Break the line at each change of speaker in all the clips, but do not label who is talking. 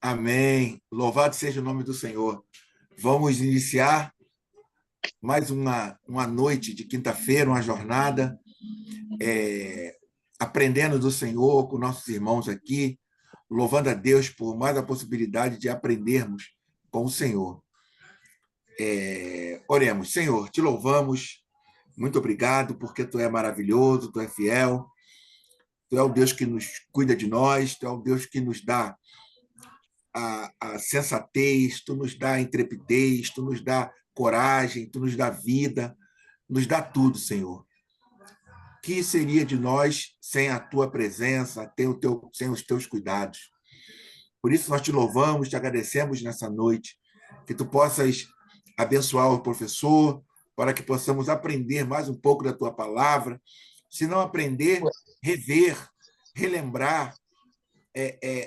Amém. Louvado seja o nome do Senhor. Vamos iniciar mais uma noite de quinta-feira, uma jornada, aprendendo do Senhor com nossos irmãos aqui, louvando a Deus por mais a possibilidade de aprendermos com o Senhor. Oremos. Senhor, te louvamos. Muito obrigado, porque tu é maravilhoso, tu é fiel, tu é o Deus que nos cuida de nós, tu é o Deus que nos dá a sensatez, tu nos dá a intrepidez, tu nos dá coragem, tu nos dá vida, nos dá tudo, Senhor. Que seria de nós sem a tua presença, sem os teus cuidados? Por isso nós te louvamos, te agradecemos nessa noite, que tu possas abençoar o professor, para que possamos aprender mais um pouco da tua palavra. Se não aprender, rever, relembrar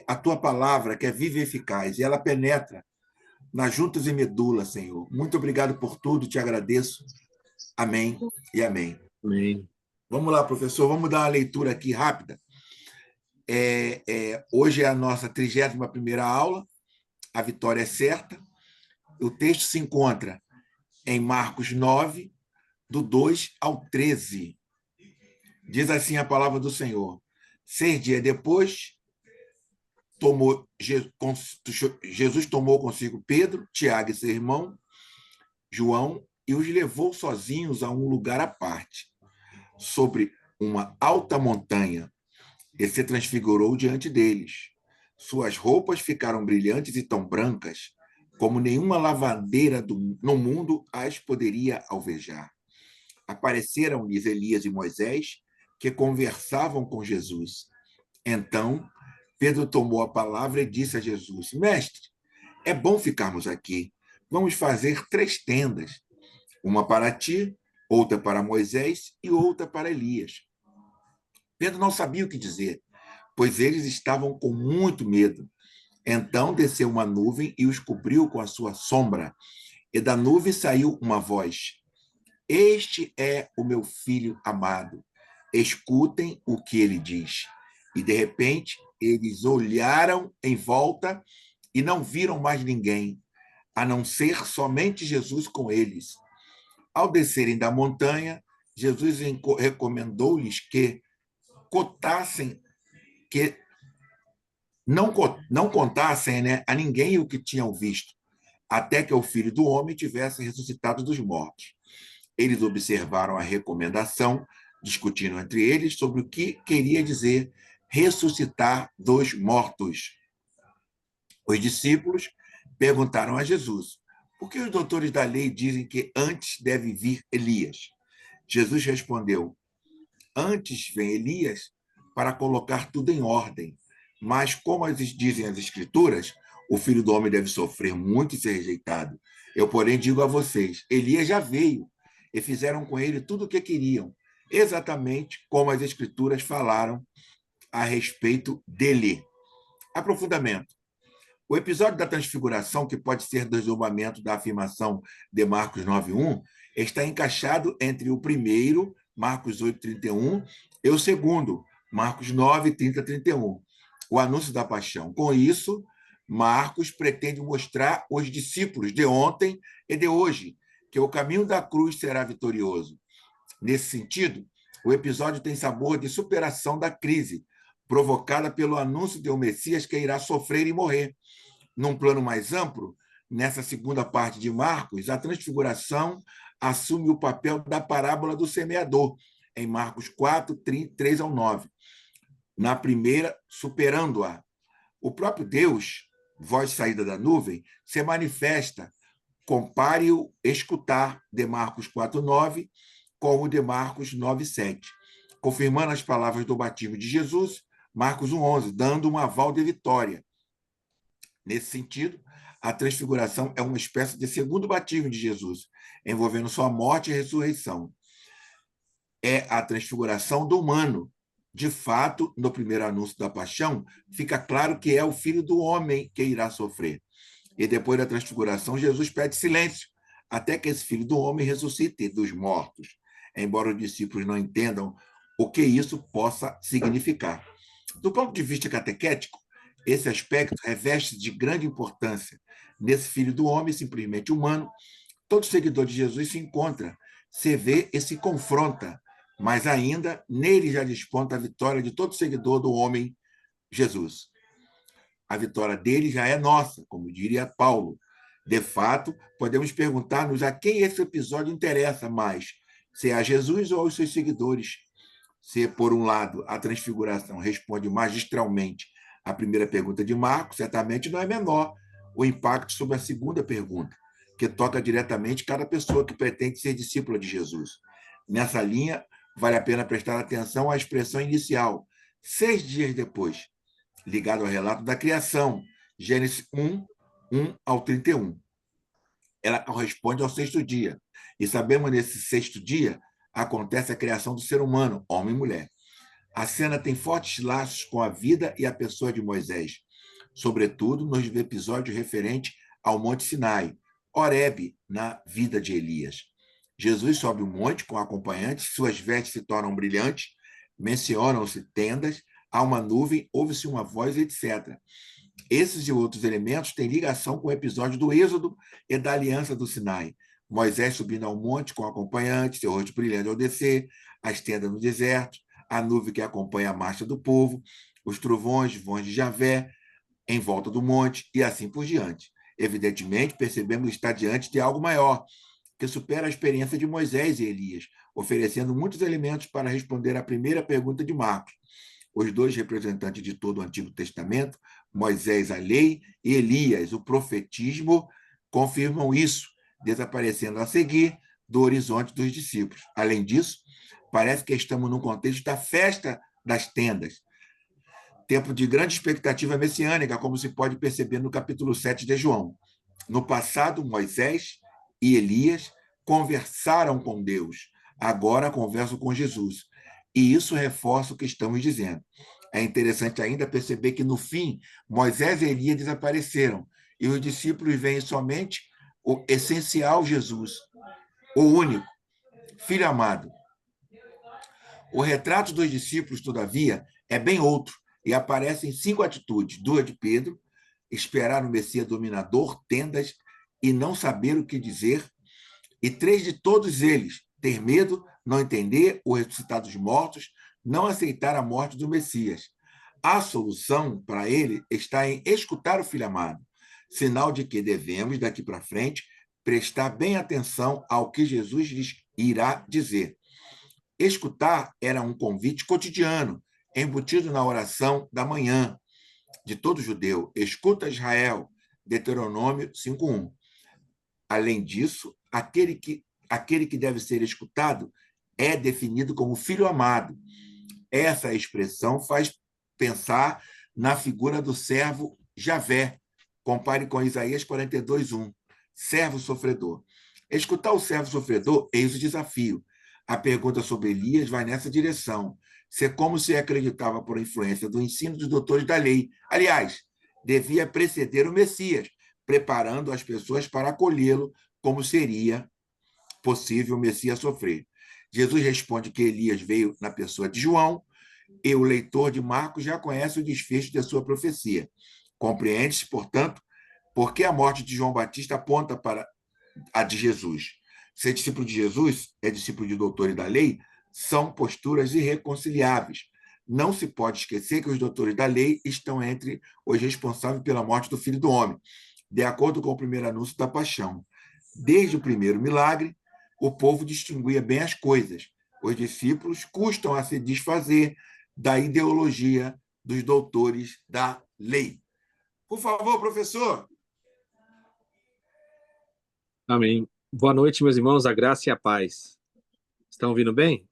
a tua palavra, que é viva e eficaz, e ela penetra nas juntas e medula, Senhor. Muito obrigado por tudo, te agradeço. Amém e amém.
Amém.
Vamos lá, professor, vamos dar uma leitura aqui rápida. Hoje é a nossa 31ª aula, a vitória é certa. O texto se encontra em Marcos 9, do 2 ao 13. Diz assim a palavra do Senhor. 6 dias depois, Jesus tomou consigo Pedro, Tiago e seu irmão, João, e os levou sozinhos a um lugar à parte, sobre uma alta montanha, e se transfigurou diante deles. Suas roupas ficaram brilhantes e tão brancas, como nenhuma lavadeira no mundo as poderia alvejar. Apareceram-lhes Elias e Moisés, que conversavam com Jesus. Então, Pedro tomou a palavra e disse a Jesus: Mestre, é bom ficarmos aqui. Vamos fazer 3 tendas, uma para ti, outra para Moisés e outra para Elias. Pedro não sabia o que dizer, pois eles estavam com muito medo. Então desceu uma nuvem e os cobriu com a sua sombra, e da nuvem saiu uma voz: Este é o meu filho amado. Escutem o que ele diz. E de repente eles olharam em volta e não viram mais ninguém, a não ser somente Jesus com eles. Ao descerem da montanha, Jesus recomendou-lhes que contassem, que não contassem, né, a ninguém o que tinham visto, até que o Filho do Homem tivesse ressuscitado dos mortos. Eles observaram a recomendação, discutindo entre eles sobre o que queria dizer ressuscitar dos mortos. Os discípulos perguntaram a Jesus: por que os doutores da lei dizem que antes deve vir Elias? Jesus respondeu: Antes vem Elias para colocar tudo em ordem. Mas, como dizem as Escrituras, o Filho do Homem deve sofrer muito e ser rejeitado. Eu, porém, digo a vocês: Elias já veio e fizeram com ele tudo o que queriam, exatamente como as Escrituras falaram a respeito dele. Aprofundamento. O episódio da transfiguração, que pode ser desdobramento da afirmação de Marcos 9:1, está encaixado entre o primeiro, Marcos 8:31, e o segundo, Marcos 9:30-31, o anúncio da paixão. Com isso, Marcos pretende mostrar aos discípulos de ontem e de hoje que o caminho da cruz será vitorioso. Nesse sentido, o episódio tem sabor de superação da crise provocada pelo anúncio de um Messias que irá sofrer e morrer. Num plano mais amplo, nessa segunda parte de Marcos, a transfiguração assume o papel da parábola do semeador, em Marcos 4, 3 ao 9. Na primeira, superando-a. O próprio Deus, voz saída da nuvem, se manifesta. Compare o escutar de Marcos 4, 9 com o de Marcos 9, 7. Confirmando as palavras do batismo de Jesus, Marcos 1, 11, dando um aval de vitória. Nesse sentido, a transfiguração é uma espécie de segundo batismo de Jesus, envolvendo sua morte e ressurreição. É a transfiguração do humano. De fato, no primeiro anúncio da paixão, fica claro que é o Filho do Homem que irá sofrer. E depois da transfiguração, Jesus pede silêncio, até que esse Filho do Homem ressuscite dos mortos, embora os discípulos não entendam o que isso possa significar. Do ponto de vista catequético, Esse aspecto reveste de grande importância. Nesse Filho do Homem, simplesmente humano, todo seguidor de Jesus se encontra, se vê e se confronta, mas ainda nele já desponta a vitória de todo seguidor do homem Jesus. A vitória dele já é nossa, como diria Paulo. De fato, podemos perguntar-nos a quem esse episódio interessa mais, se é a Jesus ou aos seus seguidores. Se, por um lado, a transfiguração responde magistralmente à primeira pergunta de Marcos, certamente não é menor o impacto sobre a segunda pergunta, que toca diretamente cada pessoa que pretende ser discípula de Jesus. Nessa linha, vale a pena prestar atenção à expressão inicial, 6 dias depois, ligado ao relato da criação, Gênesis 1, 1 ao 31. Ela corresponde ao sexto dia. E sabemos nesse sexto dia acontece a criação do ser humano, homem e mulher. A cena tem fortes laços com a vida e a pessoa de Moisés, sobretudo nos episódios referentes ao Monte Sinai, Horebe, na vida de Elias. Jesus sobe o monte com acompanhantes, suas vestes se tornam brilhantes, mencionam-se tendas, há uma nuvem, ouve-se uma voz, etc. Esses e outros elementos têm ligação com o episódio do Êxodo e da Aliança do Sinai. Moisés subindo ao monte com acompanhantes, seu rosto brilhando ao descer, as tendas no deserto, a nuvem que acompanha a marcha do povo, os trovões, vões de Javé em volta do monte e assim por diante. Evidentemente, percebemos estar diante de algo maior, que supera a experiência de Moisés e Elias, oferecendo muitos elementos para responder à primeira pergunta de Marcos. Os dois representantes de todo o Antigo Testamento, Moisés, a lei, e Elias, o profetismo, confirmam isso, desaparecendo a seguir do horizonte dos discípulos. Além disso, parece que estamos num contexto da festa das tendas, tempo de grande expectativa messiânica, como se pode perceber no capítulo 7 de João. No passado, Moisés e Elias conversaram com Deus, agora conversam com Jesus. E isso reforça o que estamos dizendo. É interessante ainda perceber que, no fim, Moisés e Elias desapareceram e os discípulos veem somente o essencial Jesus, o único, Filho amado. O retrato dos discípulos, todavia, é bem outro e aparecem 5 atitudes: 2 de Pedro, esperar no Messias dominador, tendas e não saber o que dizer, e 3 de todos eles, ter medo, não entender o ressuscitado dos mortos, não aceitar a morte do Messias. A solução para ele está em escutar o Filho amado, sinal de que devemos, daqui para frente, prestar bem atenção ao que Jesus lhes irá dizer. Escutar era um convite cotidiano, embutido na oração da manhã de todo judeu. Escuta, Israel, Deuteronômio 5:1. Além disso, aquele que deve ser escutado é definido como filho amado. Essa expressão faz pensar na figura do servo Javé. Compare com Isaías 42:1. Servo sofredor. Escutar o servo sofredor, eis o desafio. A pergunta sobre Elias vai nessa direção. Ser como se acreditava por influência do ensino dos doutores da lei. Aliás, devia preceder o Messias, preparando as pessoas para acolhê-lo, como seria possível o Messias sofrer. Jesus responde que Elias veio na pessoa de João, e o leitor de Marcos já conhece o desfecho da sua profecia. Compreende-se, portanto, por que a morte de João Batista aponta para a de Jesus. Ser discípulo de Jesus é discípulo de doutores da lei, são posturas irreconciliáveis. Não se pode esquecer que os doutores da lei estão entre os responsáveis pela morte do Filho do Homem, de acordo com o primeiro anúncio da paixão. Desde o primeiro milagre, o povo distinguia bem as coisas. Os discípulos custam a se desfazer da ideologia dos doutores da lei. Por favor, professor.
Amém. Boa noite, meus irmãos, a graça e a paz. Estão ouvindo bem?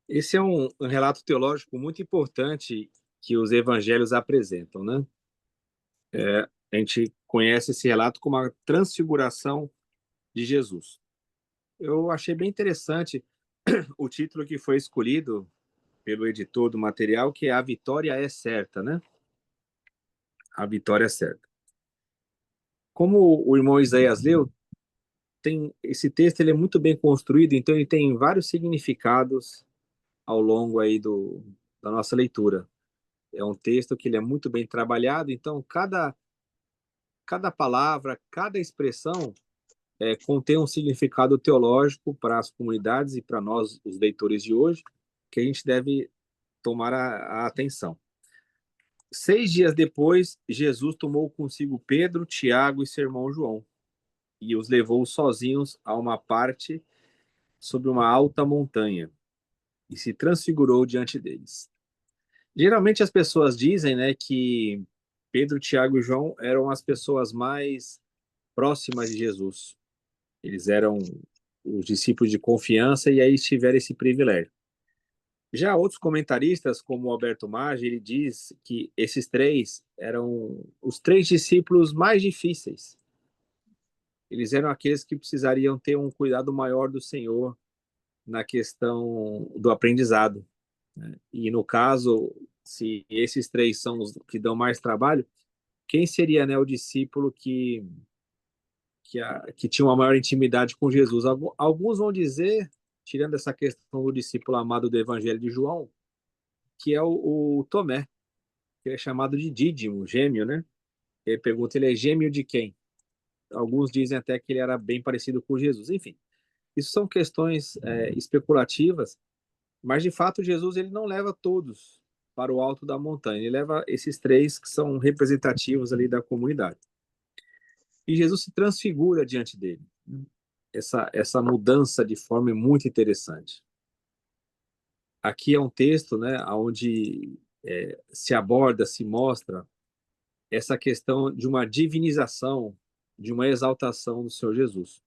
Esse é um relato teológico muito importante que os evangelhos apresentam, né? A gente conhece esse relato como a transfiguração de Jesus. Eu achei bem interessante o título que foi escolhido pelo editor do material, que é A Vitória é Certa, né? A Vitória é Certa. Como o irmão Isaías leu, esse texto ele é muito bem construído, então ele tem vários significados ao longo aí do da nossa leitura. É um texto que ele é muito bem trabalhado, então cada palavra, cada expressão contém um significado teológico para as comunidades e para nós, os leitores de hoje, que a gente deve tomar a atenção. 6 dias depois, Jesus tomou consigo Pedro, Tiago e seu irmão João e os levou sozinhos a uma parte sobre uma alta montanha e se transfigurou diante deles. Geralmente as pessoas dizem, né, que Pedro, Tiago e João eram as pessoas mais próximas de Jesus. Eles eram os discípulos de confiança e aí tiveram esse privilégio. Já outros comentaristas, como Alberto Maggi, ele diz que esses três eram os três discípulos mais difíceis. Eles eram aqueles que precisariam ter um cuidado maior do Senhor na questão do aprendizado, né? E no caso, se esses três são os que dão mais trabalho, quem seria, né, o discípulo que tinha uma maior intimidade com Jesus? Alguns vão dizer, tirando essa questão do discípulo amado do Evangelho de João, que é o Tomé, que é chamado de Dídimo, gêmeo, né? Ele pergunta, ele é gêmeo de quem? Alguns dizem até que ele era bem parecido com Jesus. Enfim, isso são questões especulativas, mas de fato Jesus ele não leva todos para o alto da montanha, ele leva esses três que são representativos ali da comunidade. E Jesus se transfigura diante dele. Essa mudança de forma é muito interessante. Aqui é um texto, né, onde se aborda, se mostra essa questão de uma divinização, de uma exaltação do Senhor Jesus.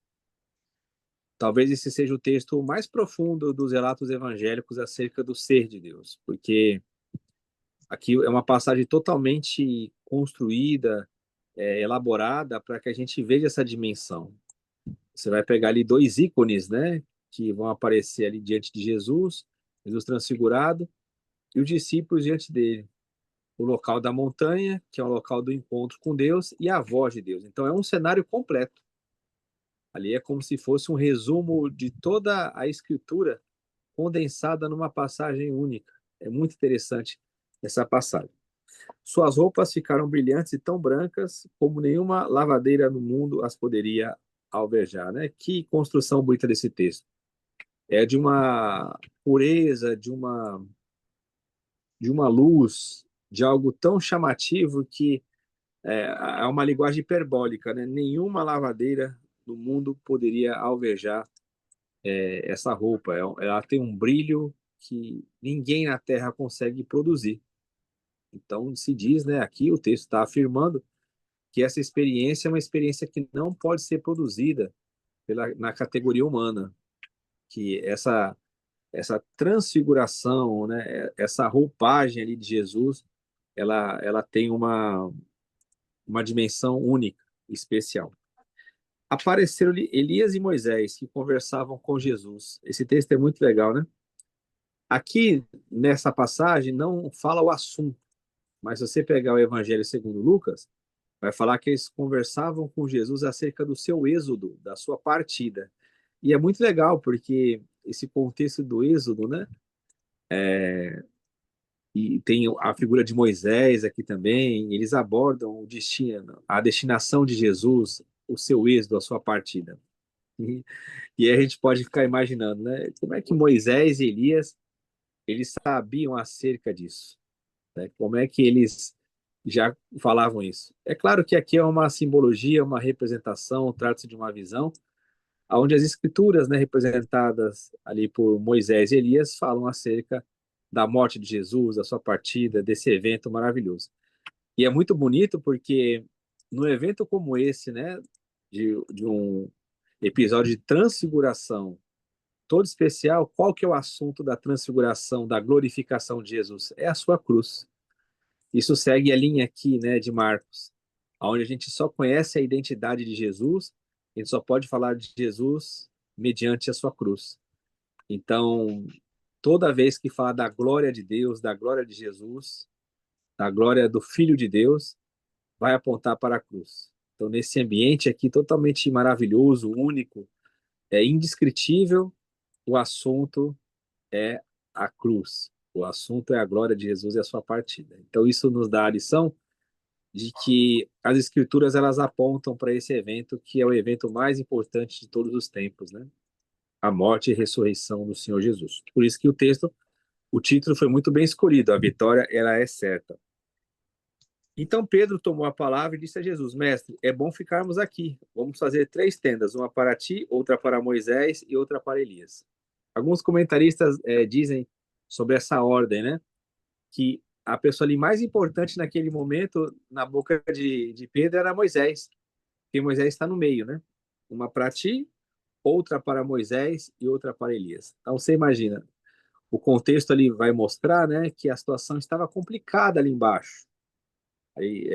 Talvez esse seja o texto mais profundo dos relatos evangélicos acerca do ser de Deus, porque aqui é uma passagem totalmente construída, elaborada, para que a gente veja essa dimensão. Você vai pegar ali dois ícones, né, que vão aparecer ali diante de Jesus, Jesus transfigurado, e os discípulos diante dele. O local da montanha, que é o local do encontro com Deus, e a voz de Deus. Então é um cenário completo. Ali é como se fosse um resumo de toda a Escritura condensada numa passagem única. É muito interessante essa passagem. Suas roupas ficaram brilhantes e tão brancas como nenhuma lavadeira no mundo as poderia alvejar, né? Que construção bonita desse texto. É de uma pureza, de uma luz, de algo tão chamativo que é uma linguagem hiperbólica, né? Nenhuma lavadeira no mundo poderia alvejar essa roupa. Ela tem um brilho que ninguém na Terra consegue produzir. Então, se diz, né, aqui o texto está afirmando que essa experiência é uma experiência que não pode ser produzida na categoria humana, que essa transfiguração, né, essa roupagem ali de Jesus, ela tem uma dimensão única, especial. Apareceram-lhe Elias e Moisés, que conversavam com Jesus. Esse texto é muito legal, né? Aqui, nessa passagem, não fala o assunto, mas se você pegar o Evangelho segundo Lucas, vai falar que eles conversavam com Jesus acerca do seu êxodo, da sua partida. E é muito legal, porque esse contexto do êxodo, né? E tem a figura de Moisés aqui também, eles abordam o destino, a destinação de Jesus, o seu êxodo, a sua partida. E aí a gente pode ficar imaginando, né? Como é que Moisés e Elias, eles sabiam acerca disso, né? Como é que eles já falavam isso? É claro que aqui é uma simbologia, uma representação, trata-se de uma visão, onde as escrituras, né, representadas ali por Moisés e Elias, falam acerca da morte de Jesus, da sua partida, desse evento maravilhoso. E é muito bonito porque num evento como esse, né, de um episódio de transfiguração todo especial, qual que é o assunto da transfiguração, da glorificação de Jesus? É a sua cruz. Isso segue a linha aqui, né, de Marcos, onde a gente só conhece a identidade de Jesus, a gente só pode falar de Jesus mediante a sua cruz. Então, toda vez que fala da glória de Deus, da glória de Jesus, da glória do Filho de Deus, vai apontar para a cruz. Então, nesse ambiente aqui totalmente maravilhoso, único, é indescritível, o assunto é a cruz. O assunto é a glória de Jesus e a sua partida. Então, isso nos dá a lição de que as escrituras elas apontam para esse evento que é o evento mais importante de todos os tempos, né? A morte e ressurreição do Senhor Jesus. Por isso que o título foi muito bem escolhido. A vitória ela é certa. Então Pedro tomou a palavra e disse a Jesus: Mestre, é bom ficarmos aqui. Vamos fazer 3 tendas, uma para ti, outra para Moisés e outra para Elias. Alguns comentaristas dizem sobre essa ordem, né? Que a pessoa ali mais importante naquele momento, na boca de Pedro, era Moisés, porque Moisés está no meio, né? Uma para ti, outra para Moisés e outra para Elias. Então você imagina, o contexto ali vai mostrar, né, que a situação estava complicada ali embaixo. Aí,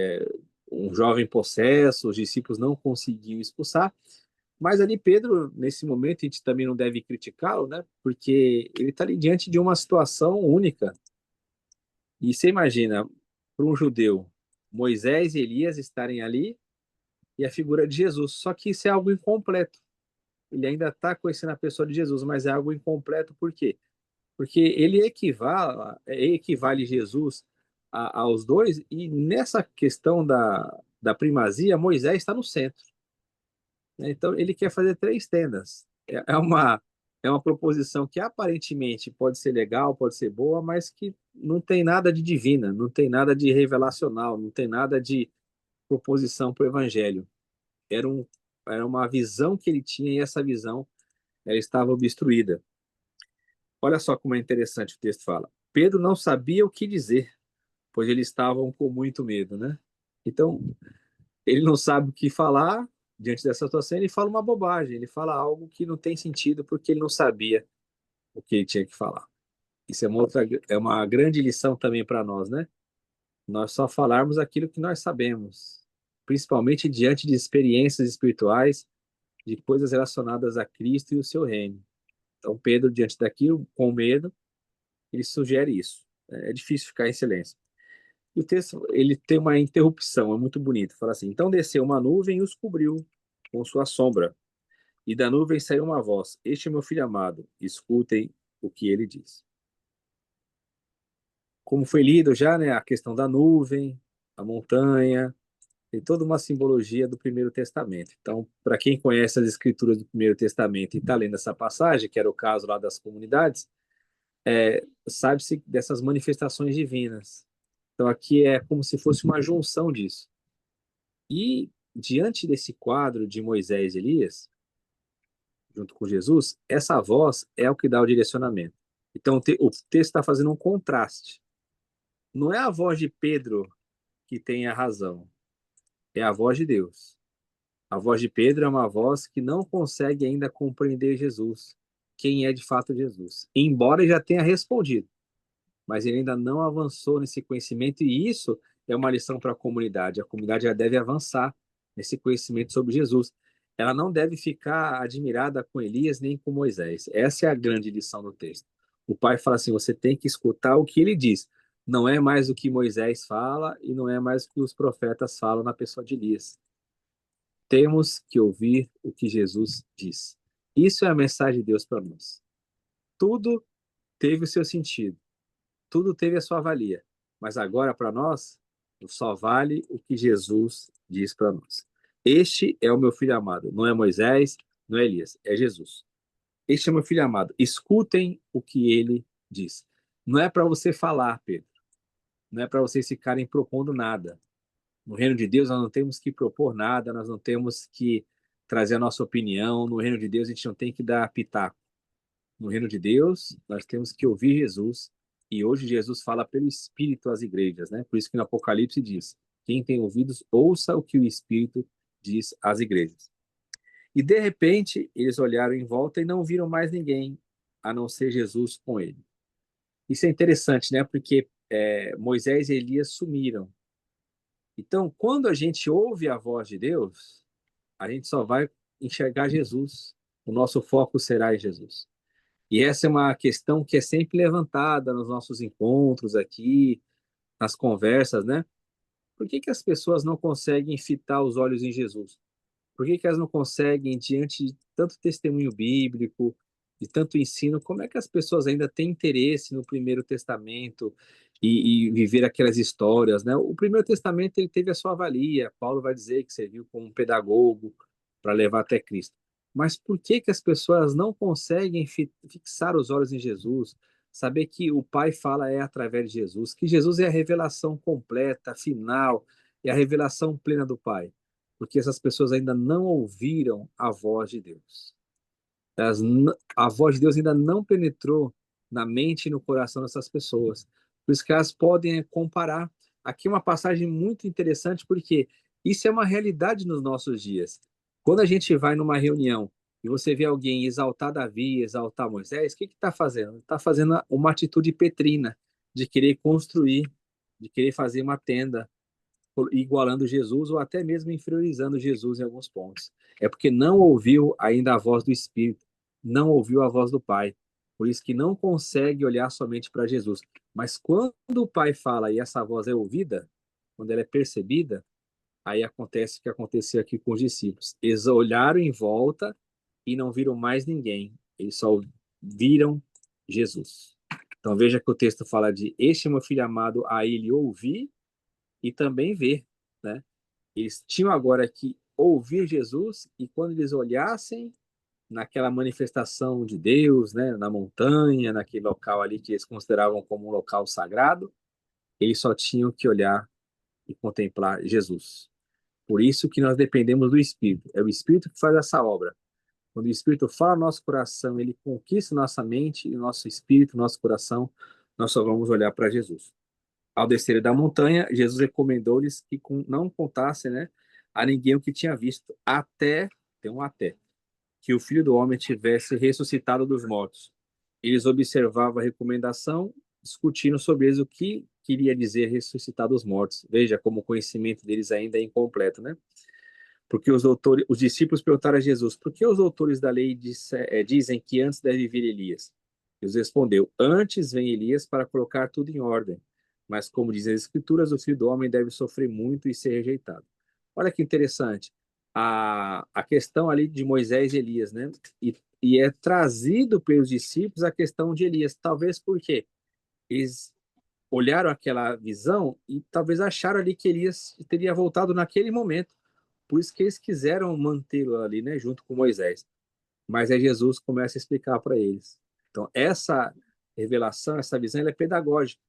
um jovem possesso, os discípulos não conseguiam expulsar, mas ali Pedro, nesse momento, a gente também não deve criticá-lo, né, porque ele está ali diante de uma situação única. E você imagina, para um judeu, Moisés e Elias estarem ali e a figura de Jesus. Só que isso é algo incompleto. Ele ainda está conhecendo a pessoa de Jesus, mas é algo incompleto por quê? Porque ele equivale Jesus aos dois, e nessa questão da primazia, Moisés está no centro, né? Então, ele quer fazer 3 tendas. É uma proposição que aparentemente pode ser legal, pode ser boa, mas que não tem nada de divina, não tem nada de revelacional, não tem nada de proposição para o evangelho. Era, um, era uma visão que ele tinha e essa visão ela estava obstruída. Olha só como é interessante o texto fala. Pedro não sabia o que dizer, pois eles estavam com muito medo, né? Então, ele não sabe o que falar diante dessa situação, ele fala uma bobagem, ele fala algo que não tem sentido porque ele não sabia o que ele tinha que falar. Isso é uma grande lição também para nós, né? Nós só falarmos aquilo que nós sabemos, principalmente diante de experiências espirituais, de coisas relacionadas a Cristo e o seu reino. Então, Pedro, diante daquilo, com medo, ele sugere isso. É difícil ficar em silêncio. E o texto, ele tem uma interrupção, é muito bonito. Fala assim: então desceu uma nuvem e os cobriu com sua sombra. E da nuvem saiu uma voz: Este é meu filho amado, escutem o que ele diz. Como foi lido já, né, a questão da nuvem, a montanha, tem toda uma simbologia do Primeiro Testamento. Então, para quem conhece as escrituras do Primeiro Testamento e está lendo essa passagem, que era o caso lá das comunidades, sabe-se dessas manifestações divinas. Então, aqui é como se fosse uma junção disso. E diante desse quadro de Moisés e Elias, junto com Jesus, essa voz é o que dá o direcionamento. Então, o texto está fazendo um contraste. Não é a voz de Pedro que tem a razão, é a voz de Deus. A voz de Pedro é uma voz que não consegue ainda compreender Jesus, quem é de fato Jesus, embora ele já tenha respondido, mas ele ainda não avançou nesse conhecimento, e isso é uma lição para a comunidade. A comunidade já deve avançar nesse conhecimento sobre Jesus. Ela não deve ficar admirada com Elias nem com Moisés. Essa é a grande lição do texto. O pai fala assim: você tem que escutar o que ele diz. Não é mais o que Moisés fala e não é mais o que os profetas falam na pessoa de Elias. Temos que ouvir o que Jesus diz. Isso é a mensagem de Deus para nós. Tudo teve o seu sentido, tudo teve a sua valia, mas agora para nós só vale o que Jesus diz para nós. Este é o meu filho amado, não é Moisés, não é Elias, é Jesus. Este é o meu filho amado, escutem o que ele diz. Não é para você falar, Pedro, não é para vocês ficarem propondo nada. No reino de Deus, nós não temos que propor nada, nós não temos que trazer a nossa opinião. No reino de Deus, a gente não tem que dar pitaco. No reino de Deus, nós temos que ouvir Jesus. E hoje Jesus fala pelo Espírito às igrejas, né? Por isso que no Apocalipse diz: quem tem ouvidos, ouça o que o Espírito diz às igrejas. E de repente, eles olharam em volta e não viram mais ninguém, a não ser Jesus com ele. Isso é interessante, né? Porque Moisés e Elias sumiram. Então, quando a gente ouve a voz de Deus, a gente só vai enxergar Jesus. O nosso foco será em Jesus. E essa é uma questão que é sempre levantada nos nossos encontros aqui, nas conversas, né? Por que que as pessoas não conseguem fitar os olhos em Jesus? Por que que elas não conseguem, diante de tanto testemunho bíblico, de tanto ensino, como é que as pessoas ainda têm interesse no Primeiro Testamento e viver aquelas histórias, né? O Primeiro Testamento ele teve a sua valia. Paulo vai dizer que serviu como um pedagogo para levar até Cristo. Mas por que que as pessoas não conseguem fixar os olhos em Jesus? Saber que o Pai fala é através de Jesus, que Jesus é a revelação completa, final, é a revelação plena do Pai. Porque essas pessoas ainda não ouviram a voz de Deus. A voz de Deus ainda não penetrou na mente e no coração dessas pessoas. Por isso que elas podem comparar. Aqui uma passagem muito interessante, porque isso é uma realidade nos nossos dias. Quando a gente vai numa reunião e você vê alguém exaltar Davi, exaltar Moisés, o que está fazendo? Está fazendo uma atitude petrina, de querer construir, de querer fazer uma tenda, igualando Jesus ou até mesmo inferiorizando Jesus em alguns pontos. É porque não ouviu ainda a voz do Espírito, não ouviu a voz do Pai. Por isso que não consegue olhar somente para Jesus. Mas quando o Pai fala e essa voz é ouvida, quando ela é percebida, aí acontece o que aconteceu aqui com os discípulos. Eles olharam em volta e não viram mais ninguém. Eles só viram Jesus. Então veja que o texto fala de este é meu filho amado, a ele ouvi e também ver, né? Eles tinham agora que ouvir Jesus e quando eles olhassem naquela manifestação de Deus, né, na montanha, naquele local ali que eles consideravam como um local sagrado, eles só tinham que olhar e contemplar Jesus. Por isso que nós dependemos do Espírito. É o Espírito que faz essa obra. Quando o Espírito fala no nosso coração, ele conquista nossa mente e nosso espírito, nosso coração, nós só vamos olhar para Jesus. Ao descer da montanha, Jesus recomendou-lhes que não contassem, né, a ninguém o que tinha visto, tem um até, que o Filho do Homem tivesse ressuscitado dos mortos. Eles observavam a recomendação, discutindo sobre eles o que queria dizer ressuscitar dos mortos. Veja como o conhecimento deles ainda é incompleto, né? Porque os discípulos perguntaram a Jesus: por que os doutores da lei dizem que antes deve vir Elias? Jesus respondeu: antes vem Elias para colocar tudo em ordem. Mas, como dizem as Escrituras, o filho do homem deve sofrer muito e ser rejeitado. Olha que interessante. A questão ali de Moisés e Elias, né? E é trazido pelos discípulos a questão de Elias. Talvez porque eles olharam aquela visão e talvez acharam ali que Elias teria voltado naquele momento. Por isso que eles quiseram mantê-lo ali, né, junto com Moisés. Mas aí Jesus começa a explicar para eles. Então, essa revelação, essa visão, ela é pedagógica,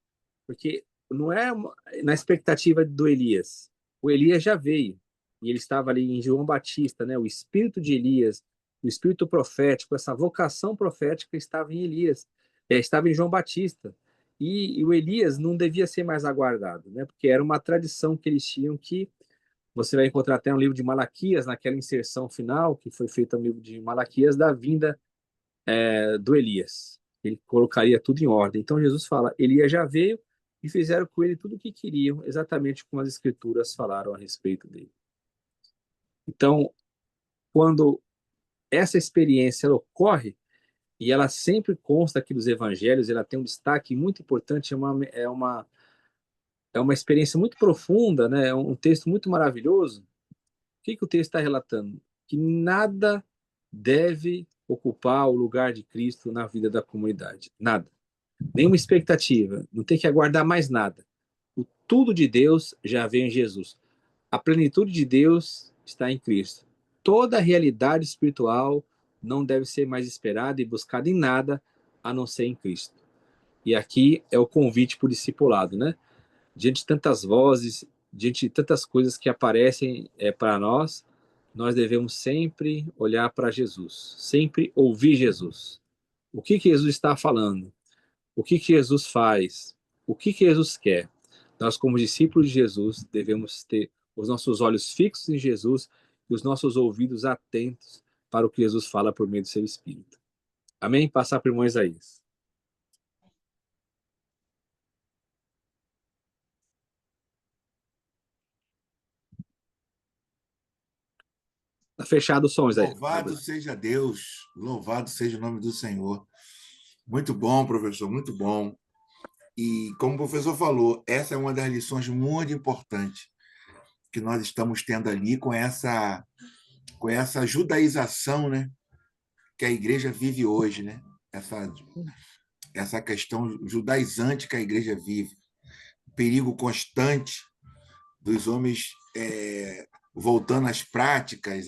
porque não é na expectativa do Elias. O Elias já veio, e ele estava ali em João Batista, né? O espírito de Elias, o espírito profético, essa vocação profética estava em Elias, estava em João Batista. E o Elias não devia ser mais aguardado, né? Porque era uma tradição que eles tinham que você vai encontrar até um livro de Malaquias, naquela inserção final que foi feita no livro de Malaquias, da vinda do Elias. Ele colocaria tudo em ordem. Então Jesus fala: Elias já veio e fizeram com ele tudo o que queriam, exatamente como as Escrituras falaram a respeito dele. Então, quando essa experiência ela ocorre, e ela sempre consta aqui dos evangelhos, ela tem um destaque muito importante, é uma experiência muito profunda, né? É um texto muito maravilhoso. O que o texto está relatando? Que nada deve ocupar o lugar de Cristo na vida da comunidade. Nada. Nenhuma expectativa. Não tem que aguardar mais nada. O tudo de Deus já veio em Jesus. A plenitude de Deus está em Cristo. Toda a realidade espiritual não deve ser mais esperada e buscada em nada a não ser em Cristo. E aqui é o convite para o discipulado, né? Diante de tantas vozes, diante de tantas coisas que aparecem para nós, nós devemos sempre olhar para Jesus, sempre ouvir Jesus. O que Jesus está falando? O que Jesus faz? O que Jesus quer? Nós, como discípulos de Jesus, devemos ter os nossos olhos fixos em Jesus e os nossos ouvidos atentos para o que Jesus fala por meio do seu Espírito. Amém? Passar para o irmão Isaías. Está fechado o som, Isaías.
Louvado seja Deus, louvado seja o nome do Senhor. Muito bom, professor, muito bom. E como o professor falou, essa é uma das lições muito importantes que nós estamos tendo ali com essa judaização, né, que a igreja vive hoje, né? Essa questão judaizante que a igreja vive, o perigo constante dos homens voltando às práticas,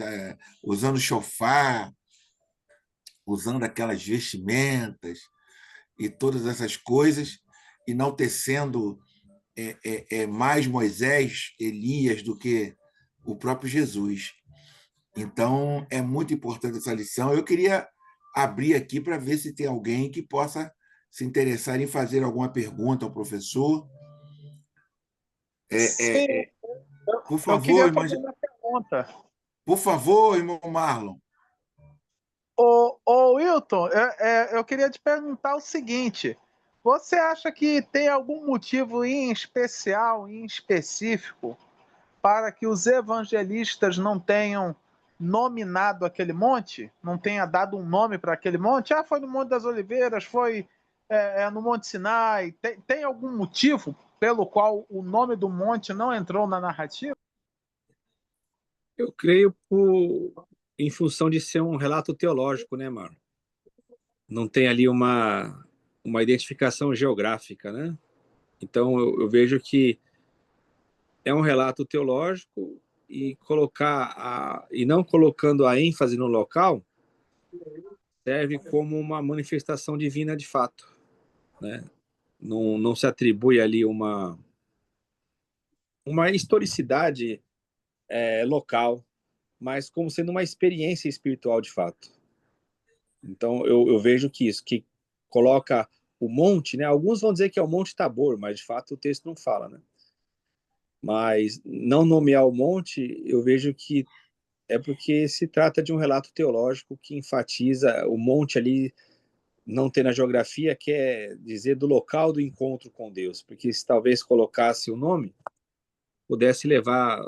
usando chofar, usando aquelas vestimentas e todas essas coisas, enaltecendo mais Moisés, Elias, do que o próprio Jesus. Então, é muito importante essa lição. Eu queria abrir aqui para ver se tem alguém que possa se interessar em fazer alguma pergunta ao professor.
Sim,
Por
eu
favor,
queria
irmã,
fazer uma pergunta.
por favor, irmão Marlon.
Wilton, eu queria te perguntar o seguinte: você acha que tem algum motivo em especial, em específico, para que os evangelistas não tenham nominado aquele monte? Não tenha dado um nome para aquele monte? Ah, foi no Monte das Oliveiras, foi no Monte Sinai. Tem algum motivo pelo qual o nome do monte não entrou na narrativa?
Eu creio em função de ser um relato teológico, né, Marlon? Não tem ali uma identificação geográfica, né? Então, eu vejo que é um relato teológico e não colocando a ênfase no local serve como uma manifestação divina de fato, né? Não se atribui ali uma historicidade local, mas como sendo uma experiência espiritual de fato. Então eu vejo que isso, que coloca o monte, né? Alguns vão dizer que é o Monte Tabor, mas de fato o texto não fala, né? Mas não nomear o monte, eu vejo que é porque se trata de um relato teológico que enfatiza o monte ali não ter na geografia, quer dizer do local do encontro com Deus, porque se talvez colocasse o nome, pudesse levar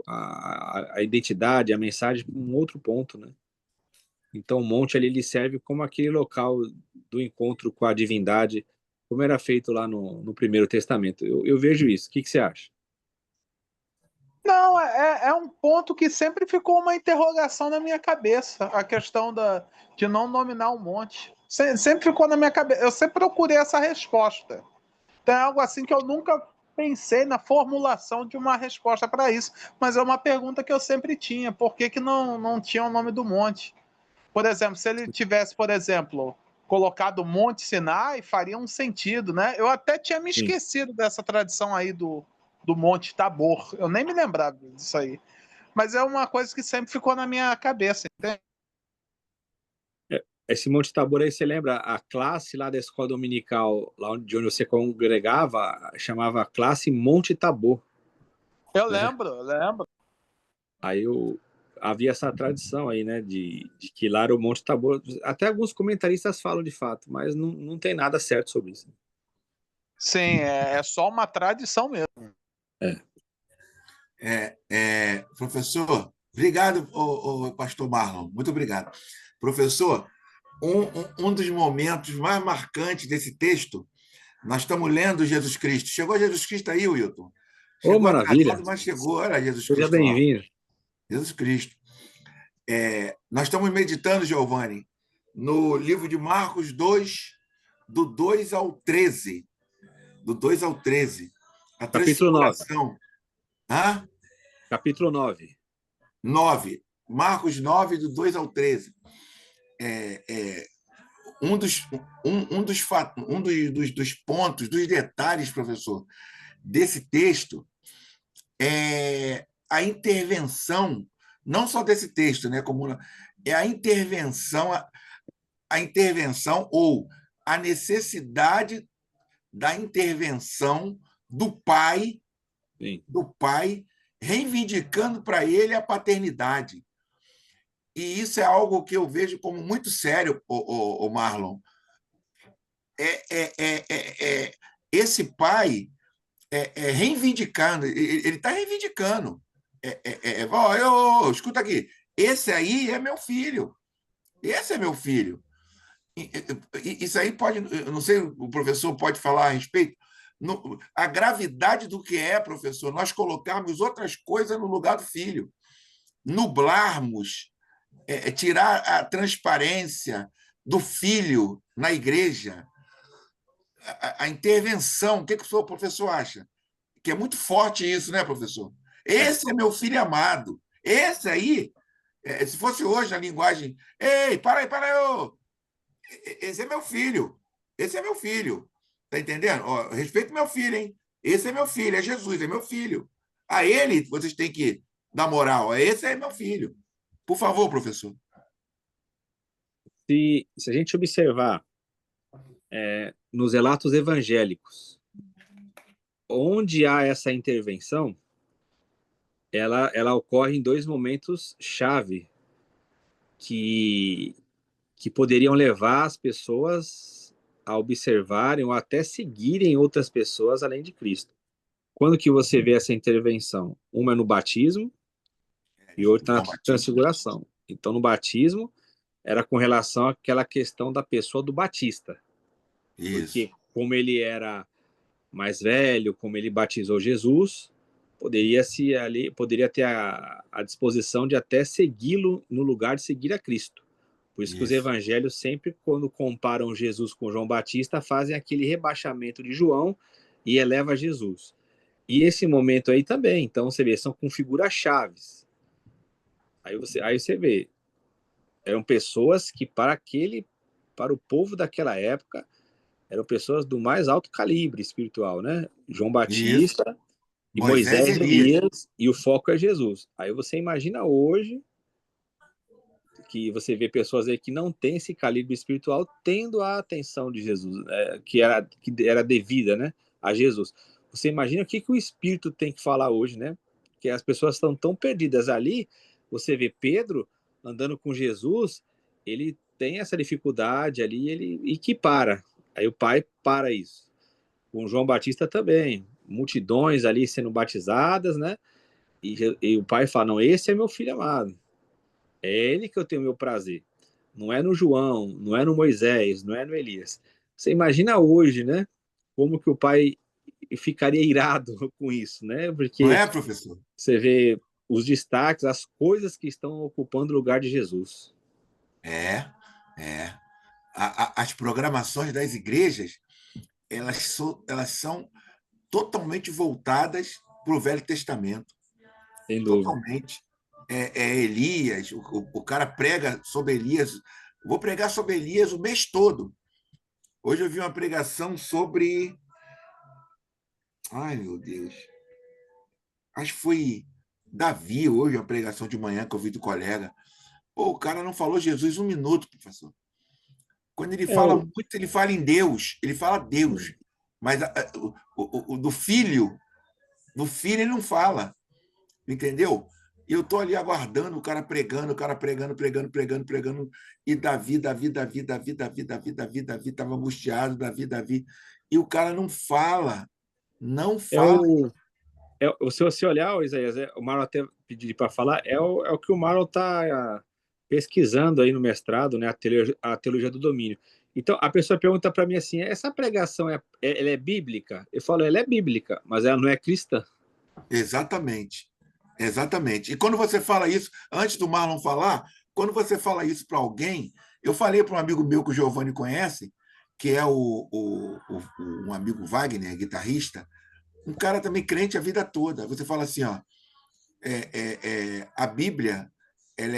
a identidade, a mensagem para um outro ponto, né? Então o monte ali ele serve como aquele local do encontro com a divindade, como era feito lá no Primeiro Testamento. Eu vejo isso. O que você acha?
Não, é um ponto que sempre ficou uma interrogação na minha cabeça, a questão de não nominar um monte. Sempre ficou na minha cabeça. Eu sempre procurei essa resposta. Então é algo assim que eu nunca pensei na formulação de uma resposta para isso, mas é uma pergunta que eu sempre tinha. Por que, que não tinha o nome do monte? Por exemplo, se ele tivesse, por exemplo, colocado Monte Sinai, faria um sentido, né? Eu até tinha me
Sim.
esquecido dessa tradição aí do Monte Tabor. Eu nem me lembrava disso aí. Mas é uma coisa que sempre ficou na minha cabeça, entende?
Esse Monte Tabor aí, você lembra a classe lá da escola dominical, lá de onde você congregava, chamava classe Monte Tabor,
Eu
né?
lembro, eu lembro.
Aí havia essa tradição aí, né, de que lá era o Monte Tabor. Até alguns comentaristas falam de fato, mas não tem nada certo sobre isso.
Sim, é só uma tradição mesmo.
É.
Professor, obrigado, pastor Marlon, muito obrigado. Professor, um dos momentos mais marcantes desse texto, nós estamos lendo Jesus Cristo. Chegou Jesus Cristo aí, Wilton?
Ô,
Chegou
maravilha!
atrasado, mas chegou. Olha Jesus
Seja
Cristo lá.
bem-vindo.
Jesus Cristo. Nós estamos meditando, Giovanni, no livro de Marcos 2, do 2 ao 13. Do 2 ao 13. A
Capítulo 9.
transfiguração. Hã?
Capítulo 9.
9. Marcos 9, do 2 ao 13. Um dos pontos, dos detalhes, professor, desse texto é a intervenção, não só desse texto, né, como é a intervenção ou a necessidade da intervenção
Sim.
do pai reivindicando para ele a paternidade. E isso é algo que eu vejo como muito sério, o Marlon. Esse pai reivindicando, ele está reivindicando. Escuta aqui, esse aí é meu filho. Esse é meu filho. Isso aí pode, eu não sei, o professor pode falar a respeito. A gravidade do que é, professor, nós colocarmos outras coisas no lugar do filho, nublarmos tirar a transparência do filho na igreja, a intervenção. O que o professor acha? Que é muito forte isso, né, professor? Esse é meu filho amado. Esse aí, se fosse hoje a linguagem, ei, para aí, ô. Esse é meu filho. Esse é meu filho. Tá entendendo? Ó, respeito meu filho, hein? Esse é meu filho, é Jesus, é meu filho. A ele vocês têm que dar moral. Esse é meu filho. Por favor, professor.
Se a gente observar nos relatos evangélicos, onde há essa intervenção, ela ocorre em dois momentos chave que, que poderiam levar as pessoas a observarem ou até seguirem outras pessoas além de Cristo. Quando que você vê essa intervenção? Uma é no batismo e outra na
João Batista.
transfiguração. Então, no batismo, era com relação àquela questão da pessoa do Batista.
Isso.
Porque como ele era mais velho, como ele batizou Jesus, poderia ter a disposição de até segui-lo no lugar de seguir a Cristo. Por isso que os
Isso.
evangelhos sempre, quando comparam Jesus com João Batista, fazem aquele rebaixamento de João e eleva Jesus. E esse momento aí também, então você vê, são com figuras chaves. Aí você vê, eram pessoas que para o povo daquela época, eram pessoas do mais alto calibre espiritual, né? João
Isso.
Batista e
Moisés e
Moisés,
Elias.
Elias, e o foco é Jesus. Aí você imagina hoje que você vê pessoas aí que não têm esse calibre espiritual tendo a atenção de Jesus, que era devida, né, a Jesus. Você imagina o que o Espírito tem que falar hoje, né? Que as pessoas estão tão perdidas ali. Você vê Pedro andando com Jesus, ele tem essa dificuldade ali, e que para. Aí o pai para isso. Com João Batista também, multidões ali sendo batizadas, né? E o pai fala: não, esse é meu filho amado. É ele que eu tenho meu prazer. Não é no João, não é no Moisés, não é no Elias. Você imagina hoje, né? Como que o pai ficaria irado com isso, né?
Não
Porque
é, professor?
você vê os destaques, as coisas que estão ocupando o lugar de Jesus.
É, é. As programações das igrejas, elas são totalmente voltadas para o Velho Testamento.
Sem dúvida.
Totalmente. Elias, o cara prega sobre Elias. Vou pregar sobre Elias o mês todo. Hoje eu vi uma pregação sobre. Ai, meu Deus. Acho que foi Davi, hoje, a pregação de manhã que eu vi do colega. Pô, o cara não falou Jesus um minuto, professor. Quando ele
É
fala
o,
muito, ele fala em Deus, ele fala Deus. Mas o do filho ele não fala, entendeu? E eu estou ali aguardando o cara pregando, pregando. E Davi estava angustiado, Davi. E o cara não fala, não
é
fala.
o, se você olhar, Isaías, o Marlon até pediu para falar, é o que o Marlon está pesquisando aí no mestrado, né, a teologia do domínio. Então, a pessoa pergunta para mim assim, essa pregação ela é bíblica? Eu falo, ela é bíblica, mas ela não é cristã.
Exatamente. Exatamente. E quando você fala isso, antes do Marlon falar, quando você fala isso para alguém, eu falei para um amigo meu que o Giovanni conhece, que é um amigo Wagner, guitarrista, um cara também crente a vida toda. Você fala assim, ó, a Bíblia, ela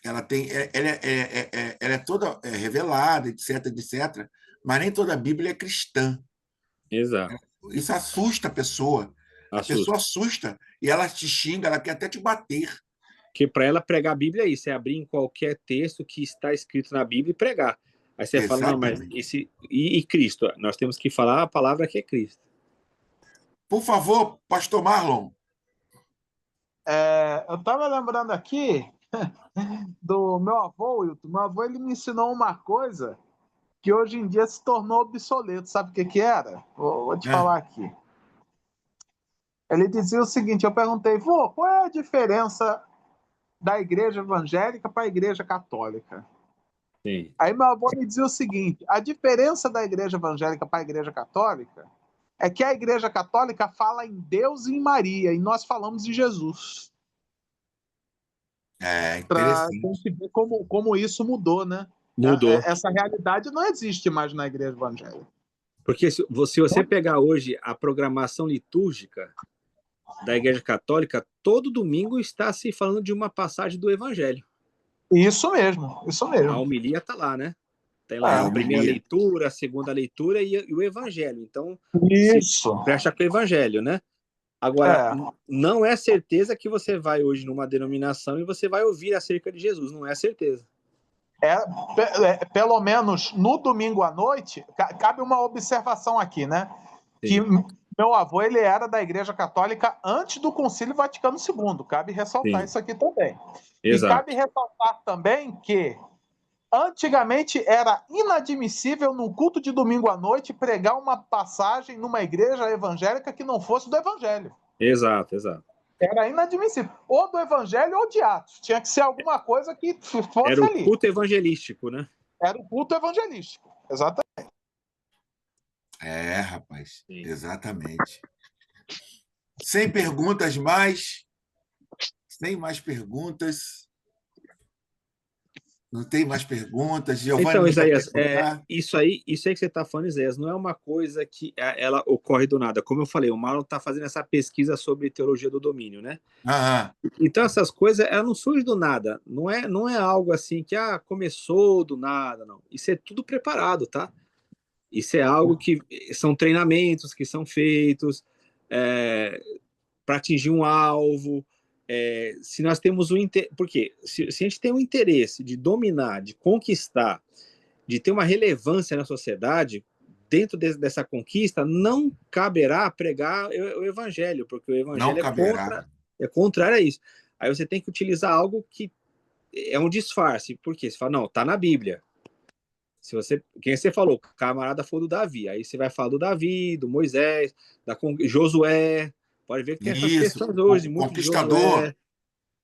ela tem, ela é toda revelada, etc, mas nem toda a Bíblia é cristã.
Exato.
Isso assusta a pessoa. A pessoa
Assusta.
assusta e ela te xinga, ela quer até te bater.
Porque para ela pregar a Bíblia é isso, é abrir em qualquer texto que está escrito na Bíblia e pregar. Aí você fala, não, mas
Exatamente.
esse. E Cristo? Nós temos que falar a palavra que é Cristo.
Por favor, pastor Marlon.
Eu estava lembrando aqui do meu avô, Wilton. Meu avô ele me ensinou uma coisa que hoje em dia se tornou obsoleto. Sabe o que que era? Vou te
É,
falar aqui. Ele dizia o seguinte: eu perguntei, vô, qual é a diferença da igreja evangélica para a igreja católica?
Sim.
Aí meu avô me dizia o seguinte: a diferença da igreja evangélica para a igreja católica é que a igreja católica fala em Deus e em Maria, e nós falamos em Jesus.
É
Para a
interessante.
gente ver como isso mudou, né?
Mudou.
Essa realidade não existe mais na igreja evangélica.
Porque se você pegar hoje a programação litúrgica da Igreja Católica, todo domingo está se falando de uma passagem do Evangelho.
Isso mesmo, isso
A
mesmo.
homilia está lá, né? Tem lá
É,
a
a
primeira
homilia.
leitura, a segunda leitura e o Evangelho. Então, se
Isso.
fecha com o Evangelho, né? Agora,
É.
não é certeza que você vai hoje numa denominação e você vai ouvir acerca de Jesus. Não é certeza.
Pelo menos no domingo à noite, cabe uma observação aqui, né? Que
Sim,
meu avô ele era da Igreja Católica antes do Concílio Vaticano II. Cabe ressaltar
sim,
isso aqui também. E cabe
exato.
ressaltar também que antigamente era inadmissível no culto de domingo à noite pregar uma passagem numa igreja evangélica que não fosse do Evangelho.
Exato, exato.
Era inadmissível. Ou do Evangelho ou de Atos. Tinha que ser alguma coisa que
Era
fosse
o
ali.
culto evangelístico, né?
Era o culto evangelístico. Exatamente.
É, rapaz,
Sim.
exatamente. Sem perguntas mais, sem mais perguntas. Não tem mais perguntas. Giovanni
Então,
não quer
Isaías,
perguntar?
isso aí que você está falando, Isaías, não é uma coisa que ela ocorre do nada. Como eu falei, o Marlon está fazendo essa pesquisa sobre teologia do domínio, né?
Ah,
Então, essas coisas, ela não surge do nada. Não é algo assim que começou do nada, não. Isso é tudo preparado, tá? Isso é algo que são treinamentos que são feitos para atingir um alvo. Se nós temos um interesse. Porque se a gente tem um interesse de dominar, de conquistar, de ter uma relevância na sociedade, dentro dessa conquista, não caberá pregar o evangelho, porque o
não
evangelho
caberá.
é contrário a isso. Aí você tem que utilizar algo que é um disfarce. Por quê? Você fala, não, tá na Bíblia. Se você, quem você falou, camarada foi do Davi. Aí você vai falar do Davi, do Moisés, Josué. Pode ver que tem essas
Isso,
questões hoje, muito de
conquistador.
Josué,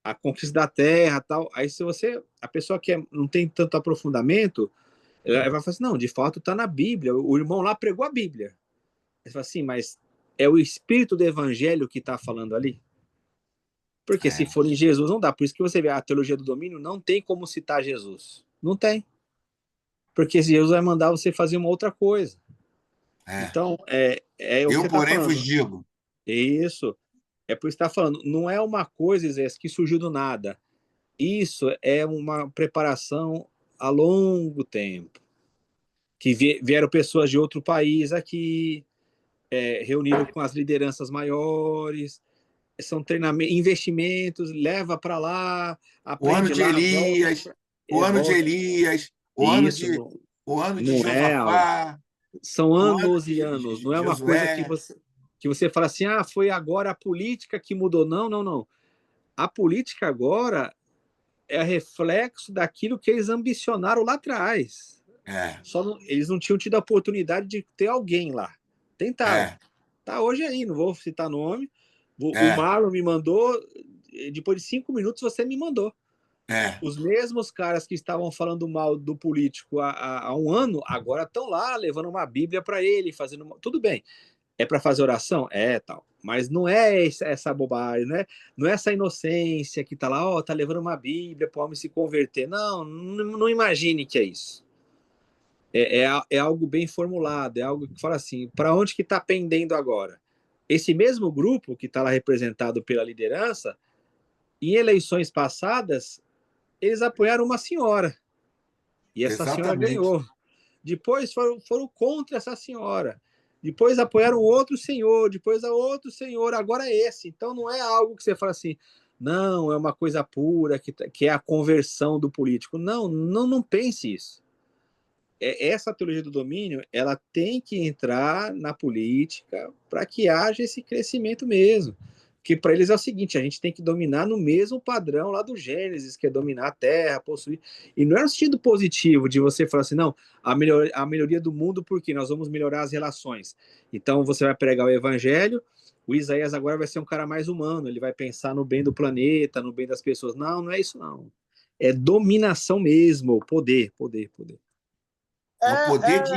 a conquista da terra, tal. Aí se você, a pessoa que não tem tanto aprofundamento, ela vai falar assim, não, de fato está na Bíblia. O irmão lá pregou a Bíblia. Você fala assim, mas é o espírito do evangelho que está falando ali? Porque se
É,
for em Jesus, não dá. Por isso que você vê a teologia do domínio, não tem como citar Jesus. Não tem. Porque Jesus vai mandar você fazer uma outra coisa.
é.
Então, é o que
Eu,
você está
porém, vos
falando.
digo.
Isso. É por isso que está falando. Não é uma coisa, Zé, que surgiu do nada. Isso é uma preparação a longo tempo. Que vieram pessoas de outro país aqui, reuniram com as lideranças maiores, são treinamentos, investimentos, leva para lá,
O ano
aprende
de
lá,
Elias, o ano de
volta.
Elias,
Isso
o ano de
não é algo.
Josafá,
São
o ano
anos e anos,
de
não é uma coisa
Josué.
que você fala assim, foi agora a política que mudou. Não, não, não. A política agora é reflexo daquilo que eles ambicionaram lá atrás.
É,
Eles não tinham tido a oportunidade de ter alguém lá. Tentaram.
é,
Tá hoje aí, não vou citar nome. O
é,
Marlon me mandou, depois de 5 minutos você me mandou.
é.
Os mesmos caras que estavam falando mal do político há um ano, agora estão lá levando uma Bíblia para ele, fazendo. Tudo bem, é para fazer oração? É, tal. Mas não é essa bobagem, né? Não é essa inocência que tá lá, tá levando uma Bíblia para o homem se converter. Não, não imagine que é isso. É algo bem formulado, é algo que fala assim, para onde que está pendendo agora? Esse mesmo grupo que está lá representado pela liderança, em eleições passadas, eles apoiaram uma senhora, e essa senhora
Exatamente.
ganhou. Depois foram contra essa senhora. Depois apoiaram outro senhor, depois a outro senhor, agora é esse. Então não é algo que você fala assim, não, é uma coisa pura, que é a conversão do político. Não, não pense isso. Essa teologia do domínio, ela tem que entrar na política para que haja esse crescimento mesmo. Que para eles é o seguinte, a gente tem que dominar no mesmo padrão lá do Gênesis, que é dominar a terra, possuir. E não é no sentido positivo de você falar assim, não, a melhoria do mundo, porque nós vamos melhorar as relações. Então você vai pregar o evangelho, o Isaías agora vai ser um cara mais humano, ele vai pensar no bem do planeta, no bem das pessoas. Não, não é isso não. É dominação mesmo, poder, poder, poder.
É o poder de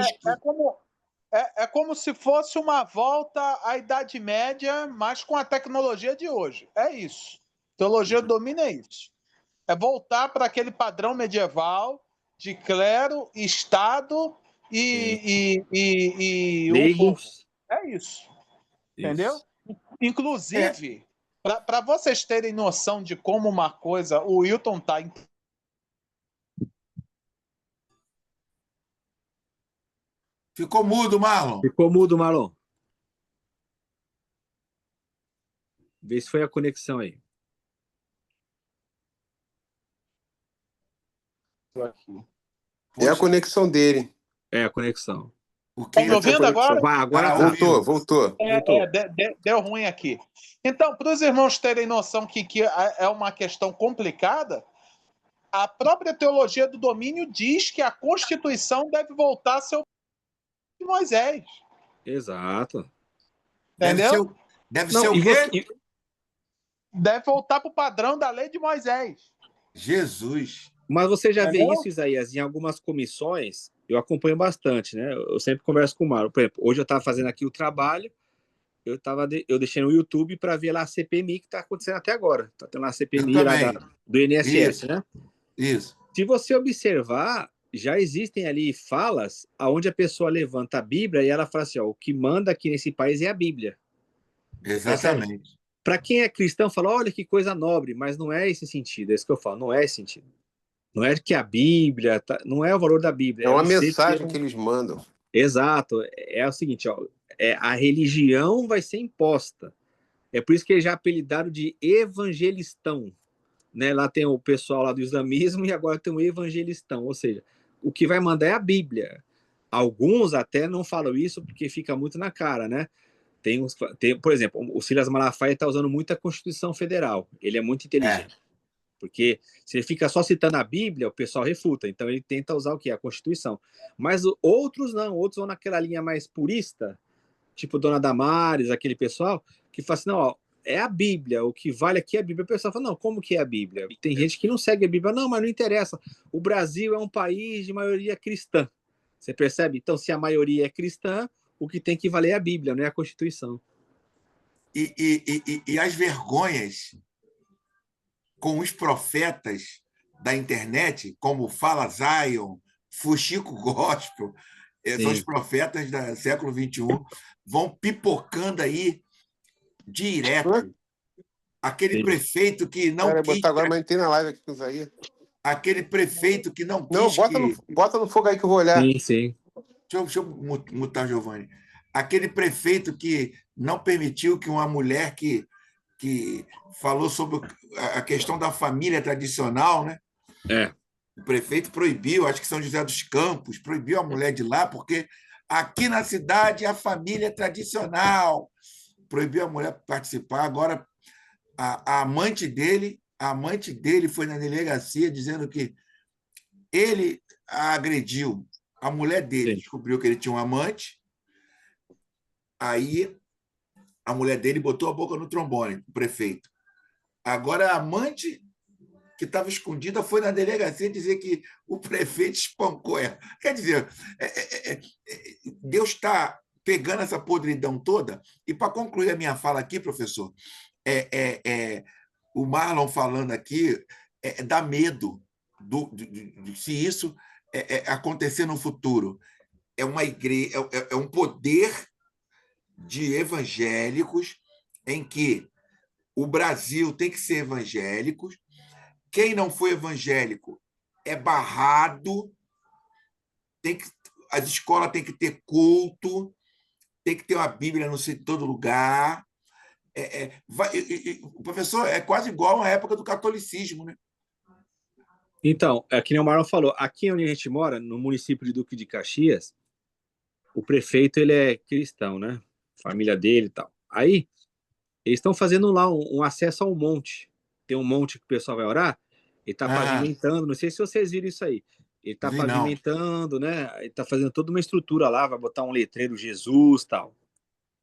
É como se fosse uma volta à Idade Média, mas com a tecnologia de hoje. É isso. Teologia do domínio é isso. É voltar para aquele padrão medieval de clero, Estado e o povo.
Leigos.
É isso. Entendeu?
Isso.
Inclusive, para vocês terem noção de como uma coisa, o Wilton tá.
Ficou mudo, Marlon.
Ficou mudo, Marlon. Vê se foi a conexão aí.
É a conexão dele.
É a conexão.
Estão me ouvindo agora?
Agora tá.
Voltou.
Deu ruim aqui. Então, para os irmãos terem noção que é uma questão complicada, a própria teologia do domínio diz que a Constituição deve voltar a ser o de Moisés.
Exato.
Entendeu?
Deve ser o quê?
Deve voltar para o padrão da lei de Moisés.
Jesus.
Mas você já vê isso, Isaías, em algumas comissões, eu acompanho bastante, né? Eu sempre converso com o Mário. Por exemplo, hoje eu estava fazendo aqui o trabalho, eu deixei no YouTube para ver lá a CPMI que está acontecendo até agora. Está tendo lá a CPMI lá do INSS,
isso,
né?
Isso.
Se você observar, já existem ali falas onde a pessoa levanta a Bíblia e ela fala assim, ó, o que manda aqui nesse país é a Bíblia.
Exatamente.
Para quem é cristão, fala, olha que coisa nobre, mas não é esse sentido, é isso que eu falo, não é esse sentido. Não é que a Bíblia, não é o valor da Bíblia.
É uma mensagem que eles mandam.
Exato. É o seguinte, ó, a religião vai ser imposta. É por isso que eles já apelidaram de evangelistão. Né? Lá tem o pessoal lá do islamismo e agora tem o evangelistão. Ou seja, o que vai mandar é a Bíblia. Alguns até não falam isso porque fica muito na cara, né? Por exemplo, o Silas Malafaia está usando muito a Constituição Federal. Ele é muito inteligente. Porque se ele fica só citando a Bíblia, o pessoal refuta. Então ele tenta usar o quê? A Constituição. Mas outros não. Outros vão naquela linha mais purista, tipo Dona Damares, aquele pessoal, que fala assim, não, ó, é a Bíblia, o que vale aqui é a Bíblia. O pessoal fala, não, como que é a Bíblia? Tem gente que não segue a Bíblia. Não, mas não interessa. O Brasil é um país de maioria cristã. Você percebe? Então, se a maioria é cristã, o que tem que valer é a Bíblia, não é a Constituição.
E as vergonhas com os profetas da internet, como Fala Zion, Fuxico Gospel, são os profetas do século XXI, vão pipocando aí direto. Aquele prefeito que não quis...
botar agora, mas entrei na live aqui com o Isaías.
Aquele prefeito que não quis...
Não, bota no fogo aí que eu vou olhar.
Sim.
Deixa eu mutar, Giovanni. Aquele prefeito que não permitiu que uma mulher que falou sobre a questão da família tradicional, né? O prefeito proibiu, acho que São José dos Campos, proibiu a mulher de lá, porque aqui na cidade a família é tradicional. Proibiu a mulher participar. Agora, a amante dele foi na delegacia dizendo que ele a agrediu. A mulher dele descobriu que ele tinha um amante. Aí a mulher dele botou a boca no trombone, o prefeito. Agora a amante que estava escondida foi na delegacia dizer que o prefeito espancou ela. Quer dizer, Deus está pegando essa podridão toda. E para concluir a minha fala aqui, professor, o Marlon falando aqui dá medo de se isso acontecer no futuro. É uma igreja, é um poder de evangélicos em que o Brasil tem que ser evangélico. Quem não for evangélico é barrado. As escolas têm que ter culto, tem que ter uma Bíblia em todo lugar. O professor, é quase igual à época do catolicismo, né?
Então, que nem o Marlon falou, aqui onde a gente mora, no município de Duque de Caxias, o prefeito ele é cristão, né? Família dele e tal. Aí, eles estão fazendo lá um acesso ao monte. Tem um monte que o pessoal vai orar, ele está pavimentando, não sei se vocês viram isso aí. Ele está pavimentando, né? Ele está fazendo toda uma estrutura lá, vai botar um letreiro Jesus e tal.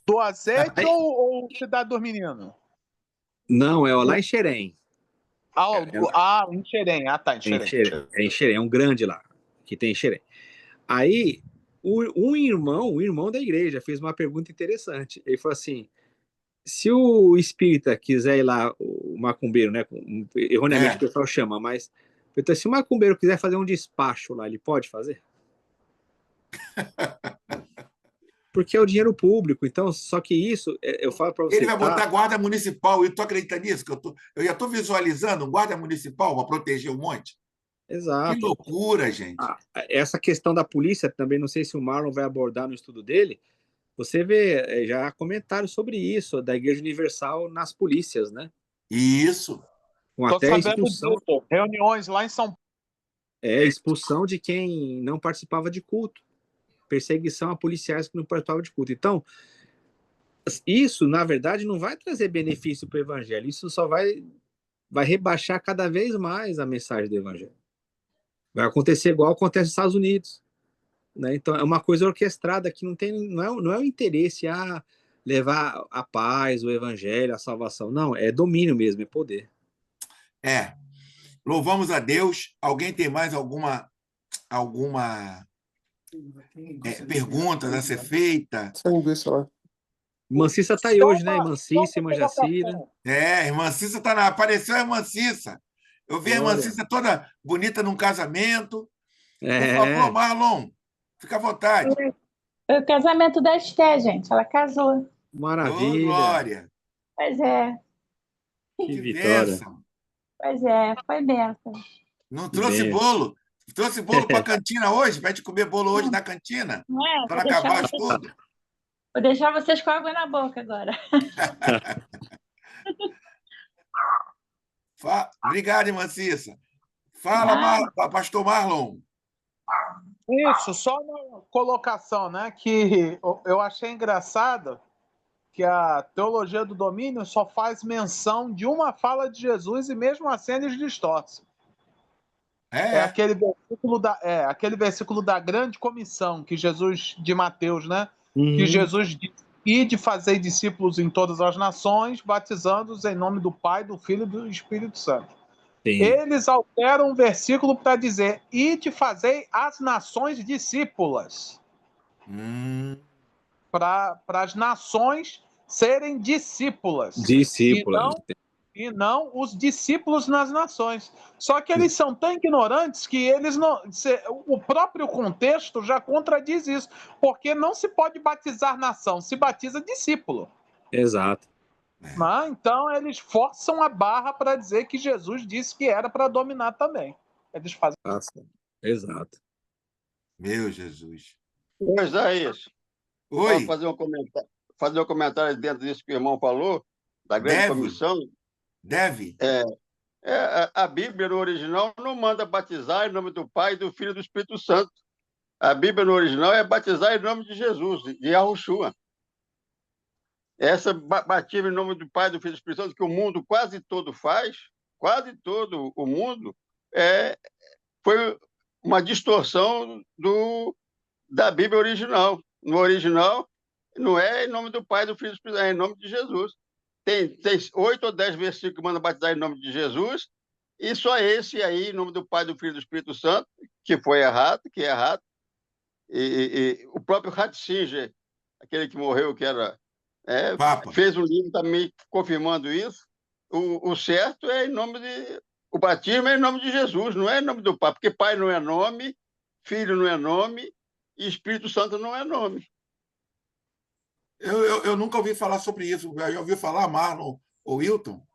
Do Azeite ou Cidade dos Meninos?
Não, é lá em Xerém.
Em Xerém. Ah, tá, em Xerém.
É em Xerém, é um grande lá, que tem em Xerém. Aí, o irmão da igreja fez uma pergunta interessante. Ele falou assim, se o espírita quiser ir lá, o macumbeiro, né? Erroneamente o pessoal chama, mas então, se o macumbeiro quiser fazer um despacho lá, ele pode fazer? Porque é o dinheiro público, então, só que isso, eu falo para você...
Ele vai botar guarda municipal, e tu acredita nisso? Eu já estou visualizando um guarda municipal para proteger o monte.
Exato.
Que loucura, gente.
Essa questão da polícia, também não sei se o Marlon vai abordar no estudo dele, você vê já há comentários sobre isso, da Igreja Universal nas polícias, né?
Isso.
Com até expulsão.
Disso. Reuniões lá em São Paulo.
Expulsão de quem não participava de culto. Perseguição a policiais que não participavam de culto. Então, isso, na verdade, não vai trazer benefício para o evangelho. Isso só vai rebaixar cada vez mais a mensagem do evangelho. Vai acontecer igual acontece nos Estados Unidos. Né? Então, é uma coisa orquestrada que não é o interesse a levar a paz, o evangelho, a salvação. Não, é domínio mesmo, é poder.
Louvamos a Deus. Alguém tem mais alguma pergunta a ser feita?
Irmã Cissa está aí hoje, né? Irmã Cissa, Irmã Jacira.
Irmã Cissa apareceu a Irmã Cissa. Eu vi a Irmã Cissa toda bonita num casamento. Por favor, Marlon, fica à vontade.
Foi o casamento da Esté, gente. Ela casou.
Maravilha.
Glória.
Pois é.
Que vitória.
Bênção.
Pois é, foi bênção.
Não trouxe bolo? Trouxe bolo para a cantina hoje? Vai te comer bolo hoje na cantina? Para acabar tudo?
Vou deixar vocês com água na boca agora.
Obrigado, irmã Cissa. Fala, pastor Marlon.
Isso, só uma colocação, né? Que eu achei engraçado que a teologia do domínio só faz menção de uma fala de Jesus e mesmo assim eles distorcem. Aquele versículo da grande comissão que Jesus, de Mateus, né? Que Jesus diz: ide fazer discípulos em todas as nações, batizando-os em nome do Pai, do Filho e do Espírito Santo. Sim. Eles alteram um versículo para dizer: ide fazer as nações discípulas. Para as nações serem discípulas.
Discípulas.
E não os discípulos nas nações. Só que eles são tão ignorantes que eles não. O próprio contexto já contradiz isso. Porque não se pode batizar nação, se batiza discípulo.
Exato.
Então eles forçam a barra para dizer que Jesus disse que era para dominar também. Eles fazem.
Exato.
Meu Jesus.
Pois é isso.
Oi.
Fazer um comentário dentro disso que o irmão falou, da grande comissão.
Deve.
A Bíblia, no original, não manda batizar em nome do Pai, do Filho e do Espírito Santo. A Bíblia, no original, é batizar em nome de Jesus, de Yahushua. Essa batismo em nome do Pai, do Filho e do Espírito Santo, que o mundo quase todo faz, quase todo o mundo, foi uma distorção da Bíblia original. No original, não é em nome do Pai, do Filho e do Espírito Santo, é em nome de Jesus. Tem 8 ou 10 versículos que mandam batizar em nome de Jesus, e só esse aí, em nome do Pai, do Filho e do Espírito Santo, que foi errado, que é errado. E o próprio Ratzinger, aquele que morreu, que era... fez um livro também confirmando isso. O certo é em nome de... O batismo é em nome de Jesus, não é em nome do Pai, porque Pai não é nome, Filho não é nome, e Espírito Santo não é nome.
Eu nunca ouvi falar sobre isso. Já ouviu falar, Marlon ou Wilton?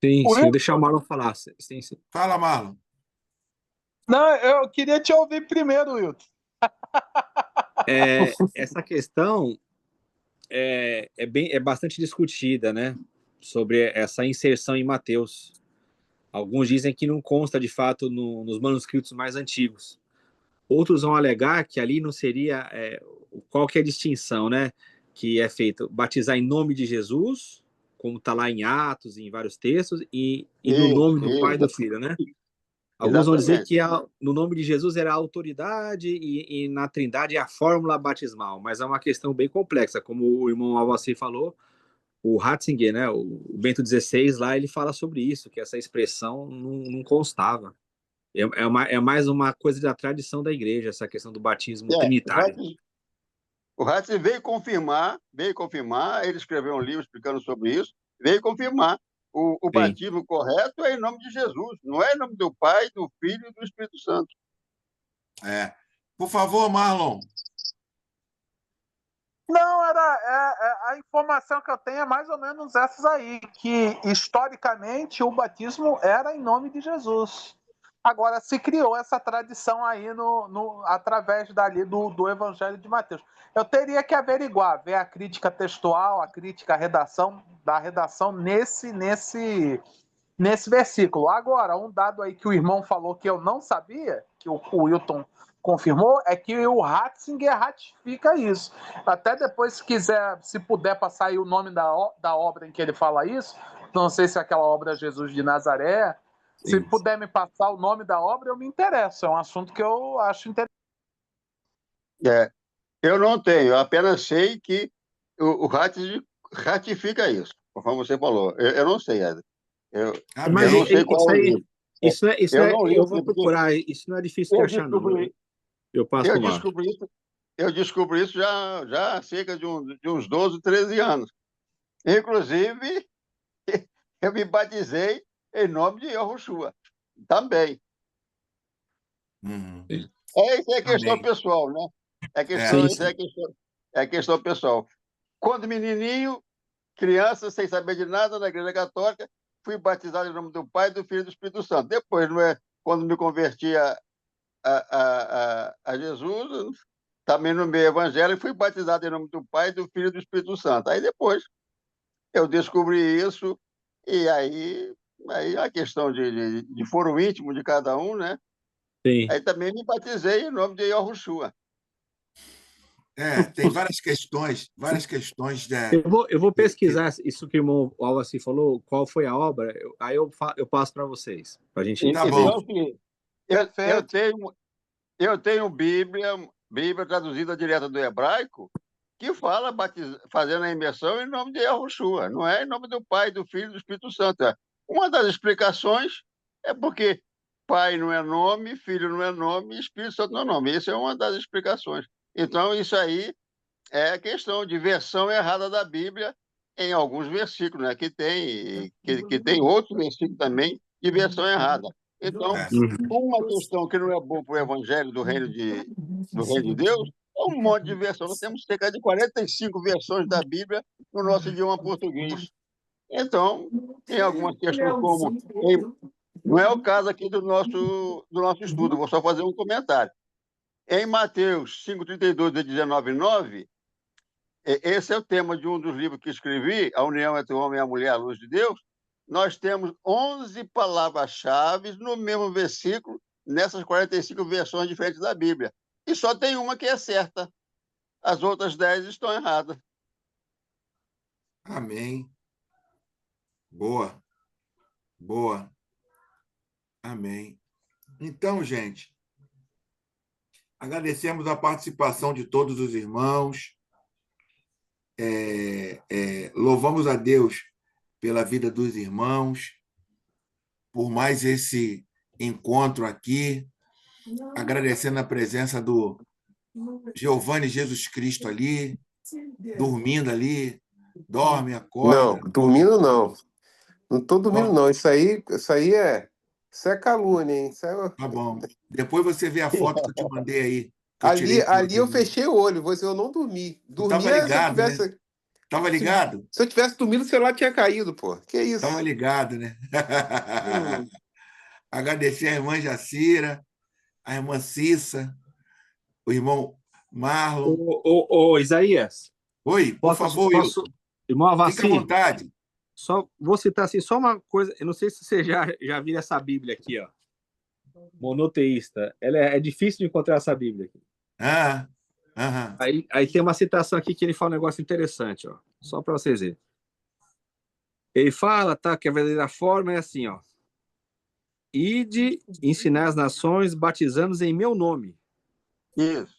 Sim, deixa o Marlon falar. Sim.
Fala, Marlon.
Não, eu queria te ouvir primeiro, Wilton.
Essa questão é bastante discutida, né? Sobre essa inserção em Mateus. Alguns dizem que não consta, de fato, nos manuscritos mais antigos. Outros vão alegar que ali não seria... qual que é a distinção, né? Que é feito batizar em nome de Jesus, como está lá em Atos, em vários textos, e no nome do Pai e do Filho, né? Alguns vão dizer que no nome de Jesus era a autoridade e na Trindade é a fórmula batismal, mas é uma questão bem complexa, como o irmão Alvacir falou, o Ratzinger, né? O Bento XVI lá, ele fala sobre isso, que essa expressão não constava. É mais uma coisa da tradição da igreja, essa questão do batismo trinitário.
O Ratzinger veio confirmar, ele escreveu um livro explicando sobre isso, veio confirmar. O
Sim.
batismo correto é em nome de Jesus, não é em nome do Pai, do Filho e do Espírito Santo.
Por favor, Marlon.
Não, a informação que eu tenho é mais ou menos essas aí, que historicamente o batismo era em nome de Jesus. Agora se criou essa tradição aí através dali do Evangelho de Mateus. Eu teria que averiguar, ver a crítica textual, a crítica da redação nesse versículo. Agora, um dado aí que o irmão falou que eu não sabia, que o Wilton confirmou, é que o Ratzinger ratifica isso. Até depois, se quiser, se puder passar aí o nome da obra em que ele fala isso, não sei se é aquela obra Jesus de Nazaré, se puder me passar o nome da obra, eu me interesso. É um assunto que eu acho interessante.
Eu não tenho, eu apenas sei que o Ratzinger ratifica isso, conforme você falou. Eu não sei, Ed. Eu não sei qual é o livro.
Eu vou procurar, isso não é difícil de achar, não. Eu passo por lá.
Eu descobri isso já há cerca de uns 12, 13 anos. Inclusive, eu me batizei em nome de Yahushua também. Isso é questão pessoal, né? É questão pessoal. Quando menininho, criança, sem saber de nada, na Igreja Católica, fui batizado em nome do Pai, do Filho e do Espírito Santo. Depois, quando me converti a Jesus, também no meio evangélico, fui batizado em nome do Pai, do Filho e do Espírito Santo. Aí depois eu descobri isso, e aí a questão de foro íntimo de cada um, né?
Sim.
Aí também me batizei em nome de Yahushua.
Tem várias questões.
Eu vou pesquisar isso que o irmão Alvaci falou, qual foi a obra, aí eu passo para vocês, para a gente...
Tá bom.
Eu tenho Bíblia traduzida direto do hebraico, que fala fazendo a imersão em nome de Yahushua, não é em nome do Pai, do Filho e do Espírito Santo. Uma das explicações é porque Pai não é nome, Filho não é nome, Espírito Santo não é nome. Essa é uma das explicações. Então, isso aí é a questão de versão errada da Bíblia em alguns versículos, né? Que tem outros versículos também de versão errada. Então, uma questão que não é boa para o evangelho do reino de Deus é um monte de versões. Nós temos cerca de 45 versões da Bíblia no nosso idioma português. Então, tem algumas questões como... Não é o caso aqui do nosso estudo, vou só fazer um comentário. Em Mateus 5,32 e 19,9, esse é o tema de um dos livros que escrevi, A União entre o Homem e a Mulher, a Luz de Deus. Nós temos 11 palavras-chave no mesmo versículo, nessas 45 versões diferentes da Bíblia. E só tem uma que é certa. As outras 10 estão erradas.
Amém. Boa. Boa. Amém. Então, gente, agradecemos a participação de todos os irmãos. Louvamos a Deus pela vida dos irmãos, por mais esse encontro aqui, agradecendo a presença do Giovanni Jesus Cristo ali, dormindo ali, dorme, acorda.
Não, dormindo não. Não estou dormindo, não. Isso aí é calúnia, hein?
Tá bom. Depois você vê a foto que eu te mandei aí.
Ali eu fechei o olho, eu não dormi.
Tava ligado,
se eu tivesse...
né? Tava ligado?
Se eu tivesse dormido, o celular tinha caído, pô. Que isso?
Tava ligado, né? Agradecer a irmã Jacira, a irmã Cissa, o irmão Marlon.
Ô, Isaías.
Oi, por favor,
irmão Avassi,
fica à vontade.
Só vou citar assim, só uma coisa, eu não sei se você já viu essa Bíblia aqui, ó. Monoteísta. Ela é difícil de encontrar essa Bíblia aqui. Aí tem uma citação aqui que ele fala um negócio interessante, ó. Só para vocês verem. Ele fala, que a verdadeira forma é assim, ó. Ide, ensinar as nações, batizando-os em meu nome.
Isso.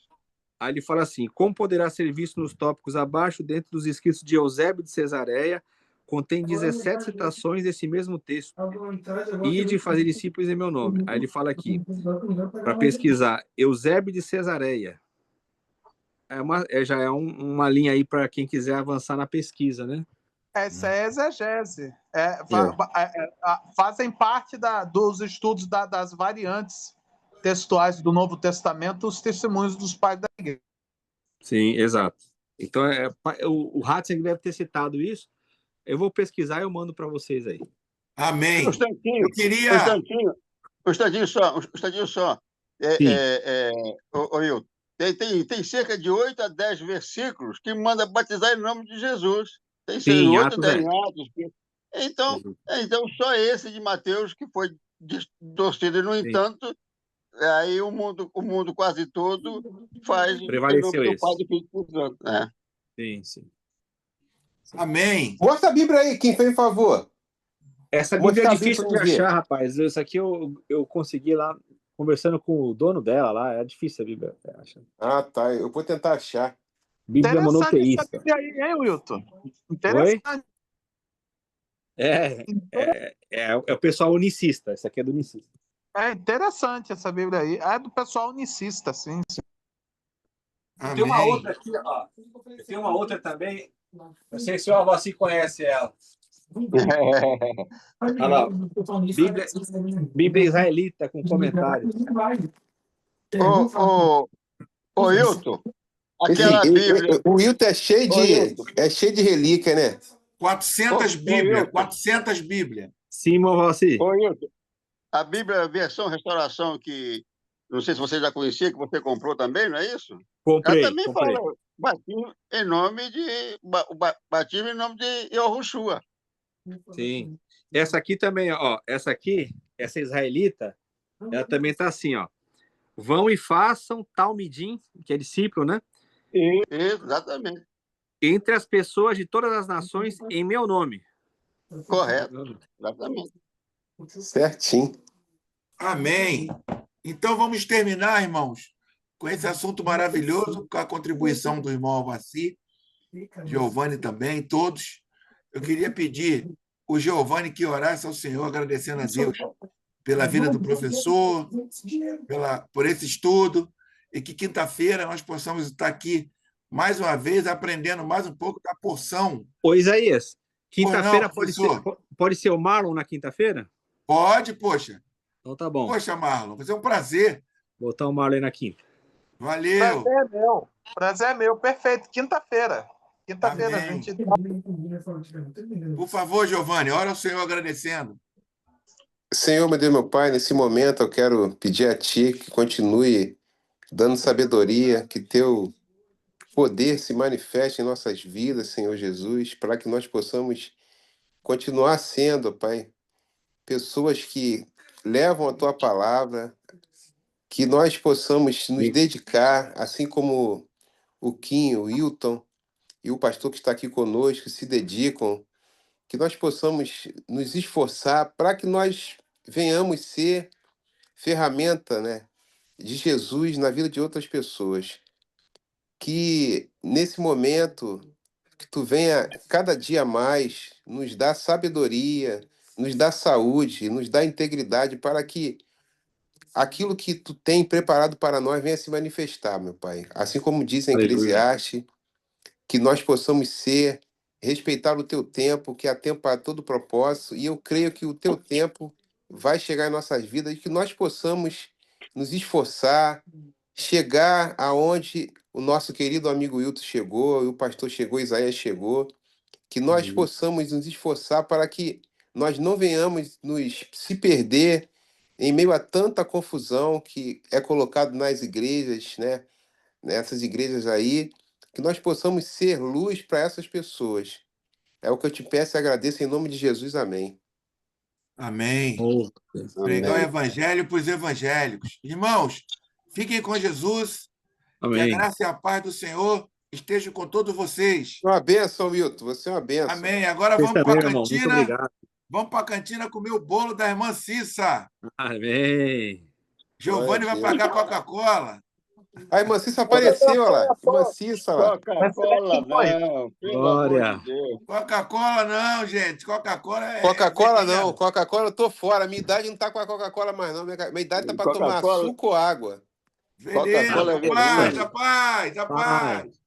Aí ele fala assim, como poderá ser visto nos tópicos abaixo, dentro dos escritos de Eusébio de Cesareia, contém 17 citações desse mesmo texto. Ide fazer discípulos em meu nome. Aí ele fala aqui, para pesquisar, Eusébio de Cesareia. Já é uma linha aí para quem quiser avançar na pesquisa, né?
Essa é exegese. Fazem parte dos estudos das variantes textuais do Novo Testamento, os testemunhos dos pais da igreja.
Sim, exato. Então, o Ratzinger deve ter citado isso. Eu vou pesquisar e eu mando para vocês aí.
Amém.
Um
Eu queria.
instantinho só. Wilton, tem cerca de 8 a 10 versículos que manda batizar em nome de Jesus. Tem
Sim,
8 a
Atos
10
é.
em Atos. Então, só esse de Mateus que foi distorcido. E, no entanto, aí o mundo quase todo faz em nome
Prevaleceu
do Pai,
esse.
do Filho e do Espírito Santo.
Sim, sim.
Amém.
Mostra a Bíblia aí, quem fez favor.
Essa Bíblia é
Mostrar a
difícil de
Bíblia pra mim ver.
achar, rapaz. Isso aqui eu consegui lá, conversando com o dono dela lá. É difícil a Bíblia. Acha.
Ah, tá. Eu vou tentar achar.
Bíblia
Interessante essa
monoteísta.
Bíblia aí, hein, Wilton?
Oi?
Interessante.
É o pessoal unicista. Essa aqui é do unicista.
É interessante essa Bíblia aí. É do pessoal unicista, sim.
Amém.
Tem uma outra aqui, ó. Tem uma outra também. Não sei se o Alvaci conhece ela. Olha lá. Bíblia israelita com comentários.
Ô, Wilton, aquela Bíblia.
O Wilton é cheio de relíquia, né?
400 Bíblias. 400 Bíblias.
Sim, Alvaci.
Ô, Wilton, a Bíblia versão restauração, que não sei se você já conhecia, que você comprou também, não é isso?
Comprei.
Ela também fala batismo em nome de Yahushua.
Sim. Essa aqui também, ó. Essa israelita, ela também tá assim, ó. Vão e façam talmidim, que é discípulo, né?
Exatamente.
Entre as pessoas de todas as nações em meu nome.
Correto. Exatamente.
Certinho.
Amém. Então vamos terminar, irmãos, com esse assunto maravilhoso, com a contribuição do irmão Alvaci, Giovanni também, todos. Eu queria pedir o Giovanni que orasse ao Senhor, agradecendo a Deus pela vida do professor, por esse estudo, e que quinta-feira nós possamos estar aqui mais uma vez aprendendo mais um pouco da porção.
Ô, Isaías, quinta-feira
não,
pode ser o Marlon na quinta-feira?
Pode, poxa.
Então tá bom.
Poxa, Marlon, vai ser um prazer.
Botar o Marlon aí na quinta.
Valeu.
Prazer é meu. Prazer é meu. Perfeito. Quinta-feira. Quinta-feira, a gente...
Por favor, Giovanni, ora ao Senhor agradecendo.
Senhor, meu Deus, meu Pai, nesse momento eu quero pedir a Ti que continue dando sabedoria, que Teu poder se manifeste em nossas vidas, Senhor Jesus, para que nós possamos continuar sendo, Pai, pessoas que levam a Tua palavra, que nós possamos nos dedicar, assim como o Kim, o Wilton e o pastor que está aqui conosco se dedicam, que nós possamos nos esforçar para que nós venhamos ser ferramenta, né, de Jesus na vida de outras pessoas. Que nesse momento que tu venha cada dia mais nos dar sabedoria, nos dar saúde, nos dar integridade para que aquilo que tu tem preparado para nós venha se manifestar, meu Pai. Assim como diz em Eclesiastes, que nós possamos respeitar o teu tempo, que há tempo para todo propósito, e eu creio que o teu tempo vai chegar em nossas vidas e que nós possamos nos esforçar, chegar aonde o nosso querido amigo Wilton chegou, o pastor chegou, Isaías chegou, que nós possamos nos esforçar para que nós não venhamos se perder em meio a tanta confusão que é colocado nas igrejas, né? Nessas igrejas aí, que nós possamos ser luz para essas pessoas. É o que eu te peço e agradeço em nome de Jesus. Amém.
Amém.
Amém.
Pregar o evangelho para os evangélicos. Irmãos, fiquem com Jesus.
Amém.
Que a graça e a paz do Senhor estejam com todos vocês.
Uma bênção, Wilton. Você é uma bênção.
Amém. Agora
Vocês
vamos para a
também, irmão. Muito
cantina.
obrigado.
Vamos para a cantina comer o bolo da irmã Cissa.
Amém.
Giovanni vai pagar Coca-Cola.
A irmã Cissa apareceu, olha lá. Irmã Cissa, lá.
Coca-Cola, não. Pelo
Glória.
amor de Deus.
Coca-Cola não, gente. Coca-Cola é...
Coca-Cola não. Coca-Cola eu tô fora. Minha idade não tá com a Coca-Cola mais, não. Minha idade tá para tomar
Coca-Cola.
suco ou água.
Beleza.
Coca-Cola é
Paz,
veneno.
a paz, a paz.